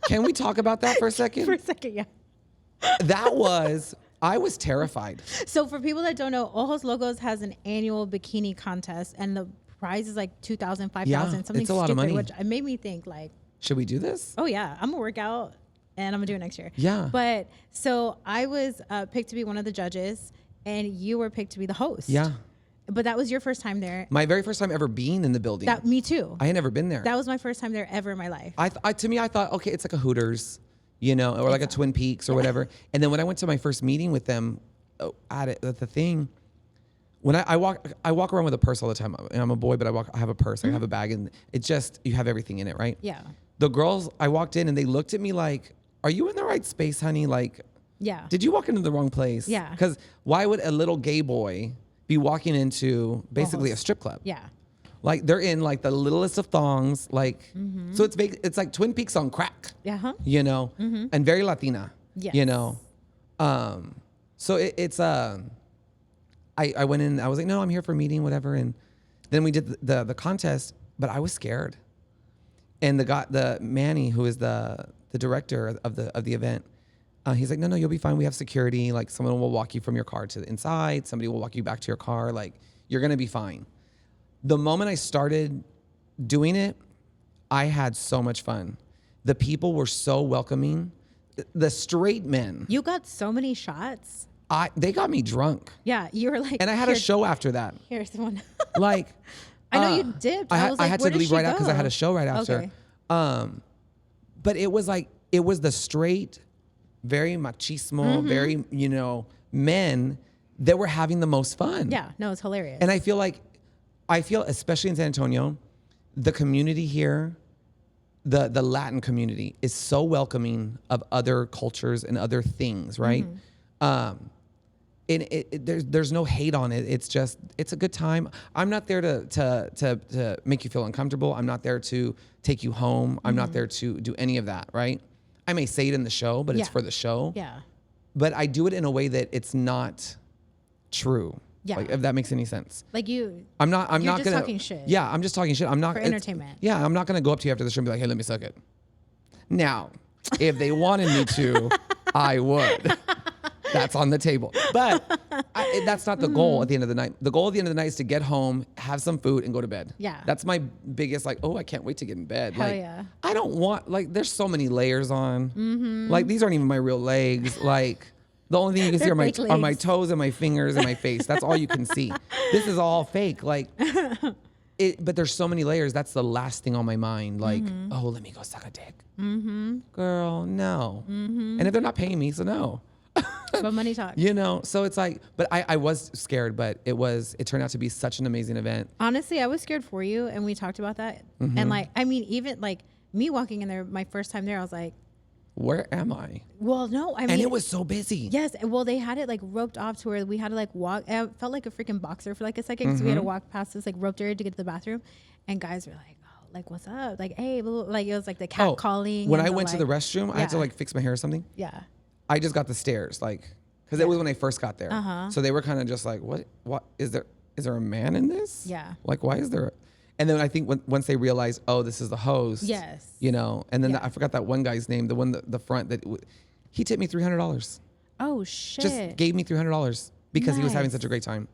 [SPEAKER 2] can we talk about that for a second?
[SPEAKER 1] For a second, yeah.
[SPEAKER 2] I was terrified.
[SPEAKER 1] So for people that don't know, Ojos Locos has an annual bikini contest and the prize is like 2,000, 5,000, something
[SPEAKER 2] it's a
[SPEAKER 1] stupid,
[SPEAKER 2] lot of money.
[SPEAKER 1] which it made me think like,
[SPEAKER 2] should we do this?
[SPEAKER 1] oh yeah, I'm gonna work out and I'm gonna do it next year.
[SPEAKER 2] Yeah.
[SPEAKER 1] But so I was picked to be one of the judges and you were picked to be the host.
[SPEAKER 2] Yeah.
[SPEAKER 1] But that was your first time there.
[SPEAKER 2] My very first time ever being in the building.
[SPEAKER 1] Me too.
[SPEAKER 2] I had never been there.
[SPEAKER 1] That was my first time there ever in my life.
[SPEAKER 2] To me, I thought, okay, it's like a Hooters, or like a Twin Peaks or whatever. And then when I went to my first meeting with them, at it, the thing, when I walk around with a purse all the time, and I'm a boy, but I have a purse, I have a bag, and it's just, you have everything in it, right?
[SPEAKER 1] Yeah.
[SPEAKER 2] The girls, I walked in and they looked at me like, are you in the right space, honey? Like,
[SPEAKER 1] yeah.
[SPEAKER 2] Did you walk into the wrong place?
[SPEAKER 1] Yeah.
[SPEAKER 2] Because why would a little gay boy be walking into basically a strip club?
[SPEAKER 1] Yeah.
[SPEAKER 2] Like they're in like the littlest of thongs, like, so it's like Twin Peaks on crack, you know, and very Latina, you know. So it's I went in, I was like, no, I'm here for a meeting, whatever. And then we did the contest, but I was scared. And the Manny, who is the director of the event, he's like, no, you'll be fine. We have security. Like someone will walk you from your car to the inside. Somebody will walk you back to your car. Like you're going to be fine. The moment I started doing it, I had so much fun. The people were so welcoming. The straight men.
[SPEAKER 1] You got so many shots.
[SPEAKER 2] They got me drunk.
[SPEAKER 1] Yeah, you were like.
[SPEAKER 2] And I had a show after that.
[SPEAKER 1] Here's one.
[SPEAKER 2] Like.
[SPEAKER 1] I know you dipped.
[SPEAKER 2] I had to leave right out because I had a show right after. Okay. But it was the straight, very machismo, very, you know, men that were having the most fun.
[SPEAKER 1] Yeah, no, it's hilarious.
[SPEAKER 2] And I feel especially in San Antonio, the community here, the Latin community is so welcoming of other cultures and other things, right? There's no hate on it. It's just, it's a good time. I'm not there to make you feel uncomfortable. I'm not there to take you home. I'm not there to do any of that, right? I may say it in the show, but it's for the show.
[SPEAKER 1] Yeah.
[SPEAKER 2] But I do it in a way that it's not true.
[SPEAKER 1] Yeah.
[SPEAKER 2] Like, if that makes any sense.
[SPEAKER 1] Like you.
[SPEAKER 2] I'm not just
[SPEAKER 1] talking shit.
[SPEAKER 2] Yeah, I'm just talking shit. I'm not
[SPEAKER 1] for entertainment.
[SPEAKER 2] Yeah, I'm not gonna go up to you after the show and be like, hey, let me suck it. Now, if they wanted me to, I would. That's on the table. But that's not the goal at the end of the night. The goal at the end of the night is to get home, have some food, and go to bed.
[SPEAKER 1] Yeah.
[SPEAKER 2] That's my biggest, like, oh, I can't wait to get in bed.
[SPEAKER 1] Hell
[SPEAKER 2] like,
[SPEAKER 1] yeah.
[SPEAKER 2] I don't want, like, there's so many layers on. Like, these aren't even my real legs. Like, the only thing you can see are my toes and my fingers and my face. That's all you can see. This is all fake. Like, but there's so many layers. That's the last thing on my mind. Like, oh, let me go suck a dick. Girl, no. And if they're not paying me, so no.
[SPEAKER 1] But money talks.
[SPEAKER 2] You know, so it's like, but I was scared, but it turned out to be such an amazing event.
[SPEAKER 1] Honestly, I was scared for you, and we talked about that. And like, I mean, even like me walking in there, my first time there, I was like,
[SPEAKER 2] where am I?
[SPEAKER 1] Well, no, I mean,
[SPEAKER 2] and it was so busy.
[SPEAKER 1] Yes, well, they had it like roped off to where we had to like walk. I felt like a freaking boxer for like a second because we had to walk past this like roped area to get to the bathroom, and guys were like, "Oh, like what's up?" Like, hey, like it was like the cat calling.
[SPEAKER 2] When I went to the restroom, I had to like fix my hair or something.
[SPEAKER 1] Yeah.
[SPEAKER 2] I just got the stairs, like, because it was when I first got there. So they were kind of just like, what is there a man in this?
[SPEAKER 1] Yeah.
[SPEAKER 2] Like, why is there? And then I think once they realized, oh, this is the host.
[SPEAKER 1] Yes.
[SPEAKER 2] You know, and then I forgot that one guy's name, the one, the front, he tipped me $300.
[SPEAKER 1] Oh, shit.
[SPEAKER 2] Just gave me $300 because he was having such a great time.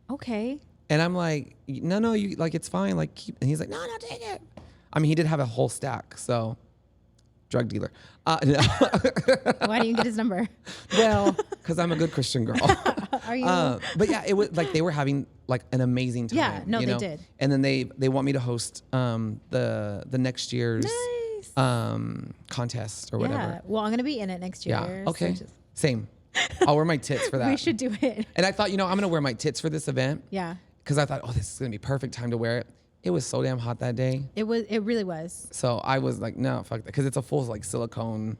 [SPEAKER 1] Okay.
[SPEAKER 2] And I'm like, no, you, like, it's fine. Like, and he's like, no, take it. I mean, he did have a whole stack, so. Drug dealer. No.
[SPEAKER 1] Why didn't you get his number?
[SPEAKER 2] Well, because I'm a good Christian girl.
[SPEAKER 1] Are you?
[SPEAKER 2] But yeah, it was like they were having like an amazing time.
[SPEAKER 1] Yeah, no,
[SPEAKER 2] you know?
[SPEAKER 1] they did.
[SPEAKER 2] And then they want me to host the next year's contest or whatever.
[SPEAKER 1] Yeah. Well, I'm gonna be in it next year.
[SPEAKER 2] Yeah. Okay. So same. I'll wear my tits for that.
[SPEAKER 1] We should do it.
[SPEAKER 2] And I thought, I'm gonna wear my tits for this event.
[SPEAKER 1] Yeah.
[SPEAKER 2] Because I thought, oh, this is gonna be perfect time to wear it. It was so damn hot that day.
[SPEAKER 1] It really was.
[SPEAKER 2] So I was like, no, fuck that. Because it's a full like silicone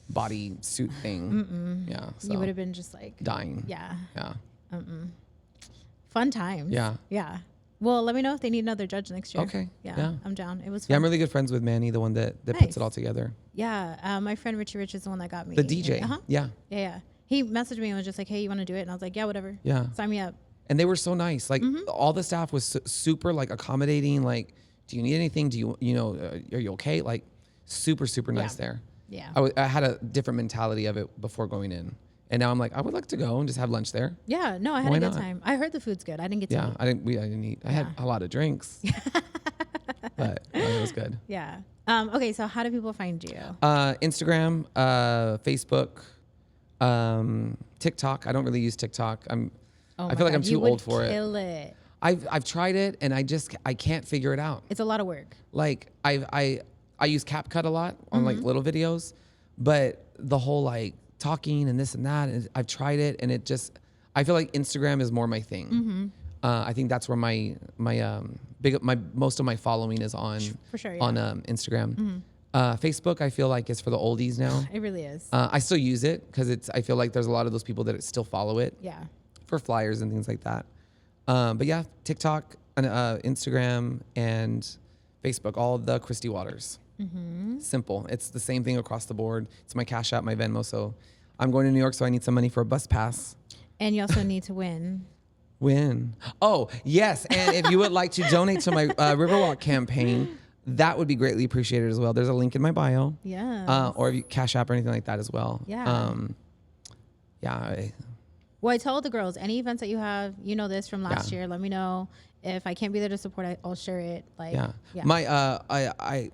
[SPEAKER 2] body suit thing. Yeah. So
[SPEAKER 1] you would have been just like
[SPEAKER 2] dying.
[SPEAKER 1] Yeah.
[SPEAKER 2] Yeah.
[SPEAKER 1] Fun times.
[SPEAKER 2] Yeah.
[SPEAKER 1] Yeah. Well, let me know if they need another judge next year.
[SPEAKER 2] Okay.
[SPEAKER 1] Yeah. I'm down. It was fun.
[SPEAKER 2] Yeah, I'm really good friends with Manny, the one that puts it all together.
[SPEAKER 1] Yeah. My friend Richie Rich is the one that got me.
[SPEAKER 2] The DJ. Yeah.
[SPEAKER 1] Yeah. He messaged me and was just like, hey, you want to do it? And I was like, yeah, whatever.
[SPEAKER 2] Yeah.
[SPEAKER 1] Sign me up.
[SPEAKER 2] And they were so nice. Like all the staff was super like accommodating. Like, do you need anything? Do are you okay? Like super, super nice there.
[SPEAKER 1] Yeah.
[SPEAKER 2] I had a different mentality of it before going in. And now I'm like, I would like to go and just have lunch there.
[SPEAKER 1] Yeah. No, I had a good time. I heard the food's good. I didn't get to eat.
[SPEAKER 2] I didn't eat. I had a lot of drinks. But it was good.
[SPEAKER 1] Yeah. Okay. So how do people find you?
[SPEAKER 2] Instagram, Facebook, TikTok. I don't really use TikTok. I feel like I'm too old for it.
[SPEAKER 1] Kill it.
[SPEAKER 2] I've tried it and I can't figure it out.
[SPEAKER 1] It's a lot of work.
[SPEAKER 2] Like I use CapCut a lot on like little videos, but the whole like talking and this and that, and I've tried it and it just, I feel like Instagram is more my thing. I think that's where my most of my following is on.
[SPEAKER 1] For sure,
[SPEAKER 2] on Instagram. Facebook, I feel like is for the oldies now.
[SPEAKER 1] It really is.
[SPEAKER 2] I still use it because I feel like there's a lot of those people that still follow it.
[SPEAKER 1] Yeah.
[SPEAKER 2] For flyers and things like that. But yeah, TikTok, and Instagram, and Facebook, all of the Kristi Waters. Simple. It's the same thing across the board. It's my Cash App, my Venmo. So I'm going to New York, so I need some money for a bus pass.
[SPEAKER 1] And you also need to win.
[SPEAKER 2] Win. Oh, yes. And if you would like to donate to my Riverwalk campaign, that would be greatly appreciated as well. There's a link in my bio.
[SPEAKER 1] Yeah.
[SPEAKER 2] Or if you Cash App or anything like that as well.
[SPEAKER 1] Yeah.
[SPEAKER 2] Yeah.
[SPEAKER 1] Well, I told the girls, any events that you have, you know this from last year, let me know. If I can't be there to support, I'll share it. Like,
[SPEAKER 2] yeah.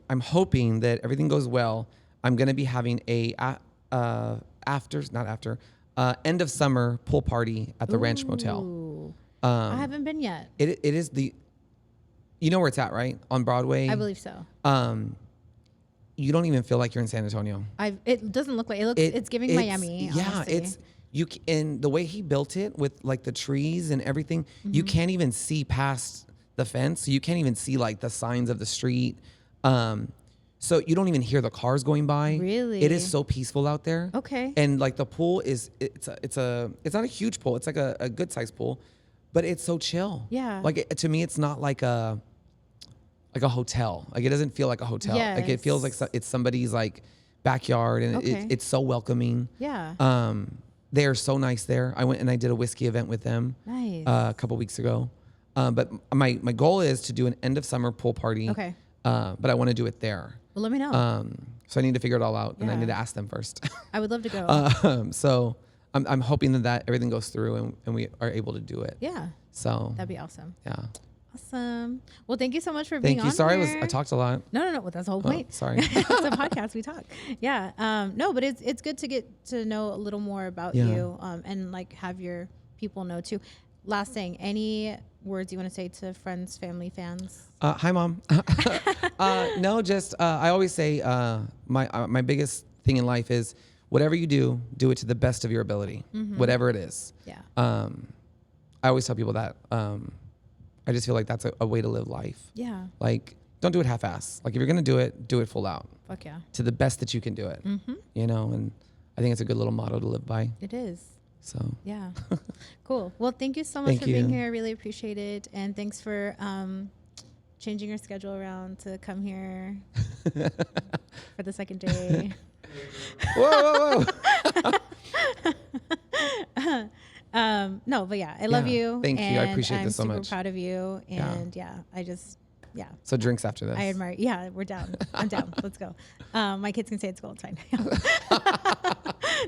[SPEAKER 2] I'm hoping that everything goes well. I'm going to be having end of summer pool party at the Ranch Motel.
[SPEAKER 1] I haven't been yet.
[SPEAKER 2] It is you know where it's at, right? On Broadway.
[SPEAKER 1] I believe so.
[SPEAKER 2] You don't even feel like you're in San Antonio.
[SPEAKER 1] It doesn't look like it's giving Miami.
[SPEAKER 2] Yeah,
[SPEAKER 1] honestly.
[SPEAKER 2] And the way he built it with like the trees and everything, you can't even see past the fence. So you can't even see like the signs of the street. So you don't even hear the cars going by.
[SPEAKER 1] Really?
[SPEAKER 2] It is so peaceful out there.
[SPEAKER 1] Okay.
[SPEAKER 2] And like the pool it's not a huge pool. It's like a good sized pool, but it's so chill.
[SPEAKER 1] Yeah.
[SPEAKER 2] Like to me, it's not like a hotel. Like it doesn't feel like a hotel.
[SPEAKER 1] Yes.
[SPEAKER 2] Like it feels like it's somebody's like backyard, and it's so welcoming.
[SPEAKER 1] Yeah.
[SPEAKER 2] They are so nice there. I went and I did a whiskey event with them.
[SPEAKER 1] Nice.
[SPEAKER 2] A couple weeks ago. But my goal is to do an end of summer pool party.
[SPEAKER 1] Okay.
[SPEAKER 2] But I want to do it there.
[SPEAKER 1] Well, let me know.
[SPEAKER 2] So I need to figure it all out, and I
[SPEAKER 1] Yeah.
[SPEAKER 2] need to ask them first.
[SPEAKER 1] I would love to go.
[SPEAKER 2] So I'm hoping that everything goes through and we are able to do it.
[SPEAKER 1] Yeah.
[SPEAKER 2] So
[SPEAKER 1] That'd be awesome.
[SPEAKER 2] yeah.
[SPEAKER 1] Awesome. Well, thank you so much for being on.
[SPEAKER 2] Thank you. Sorry,
[SPEAKER 1] here.
[SPEAKER 2] I talked a lot.
[SPEAKER 1] No. Well, that's the whole point.
[SPEAKER 2] Sorry.
[SPEAKER 1] It's a podcast. We talk. Yeah. No, but it's good to get to know a little more about you, and like have your people know too. Last thing, any words you want to say to friends, family, fans?
[SPEAKER 2] Hi, Mom. No, just I always say my biggest thing in life is whatever you do it to the best of your ability, whatever it is.
[SPEAKER 1] Yeah.
[SPEAKER 2] I always tell people that. I just feel like that's a way to live life.
[SPEAKER 1] Yeah.
[SPEAKER 2] Like, don't do it half-ass. Like, if you're gonna do it full out.
[SPEAKER 1] Fuck yeah.
[SPEAKER 2] To the best that you can do it. You know, and I think it's a good little motto to live by.
[SPEAKER 1] It is.
[SPEAKER 2] So
[SPEAKER 1] yeah. Cool. Well, thank you so much for being here. I really appreciate it. And thanks for changing your schedule around to come here for the second day.
[SPEAKER 2] Whoa.
[SPEAKER 1] No, but yeah, I love you.
[SPEAKER 2] Thank you. I appreciate this so much.
[SPEAKER 1] I'm super proud of you. And yeah.
[SPEAKER 2] So drinks after this.
[SPEAKER 1] I admire. Yeah, we're down. I'm down. Let's go. My kids can stay at school. It's fine.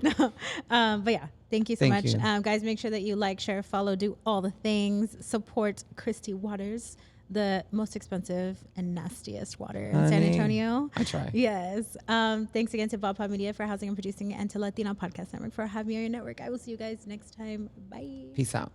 [SPEAKER 1] No. But yeah, thank you so much. Guys, make sure that you like, share, follow, do all the things. Support Kristi Waters, the most expensive and nastiest water in San Antonio.
[SPEAKER 2] I try.
[SPEAKER 1] Yes. Thanks again to Valpa Media for housing and producing, and to Latina Podcast Network for having me on your network. I will see you guys next time. Bye.
[SPEAKER 2] Peace out.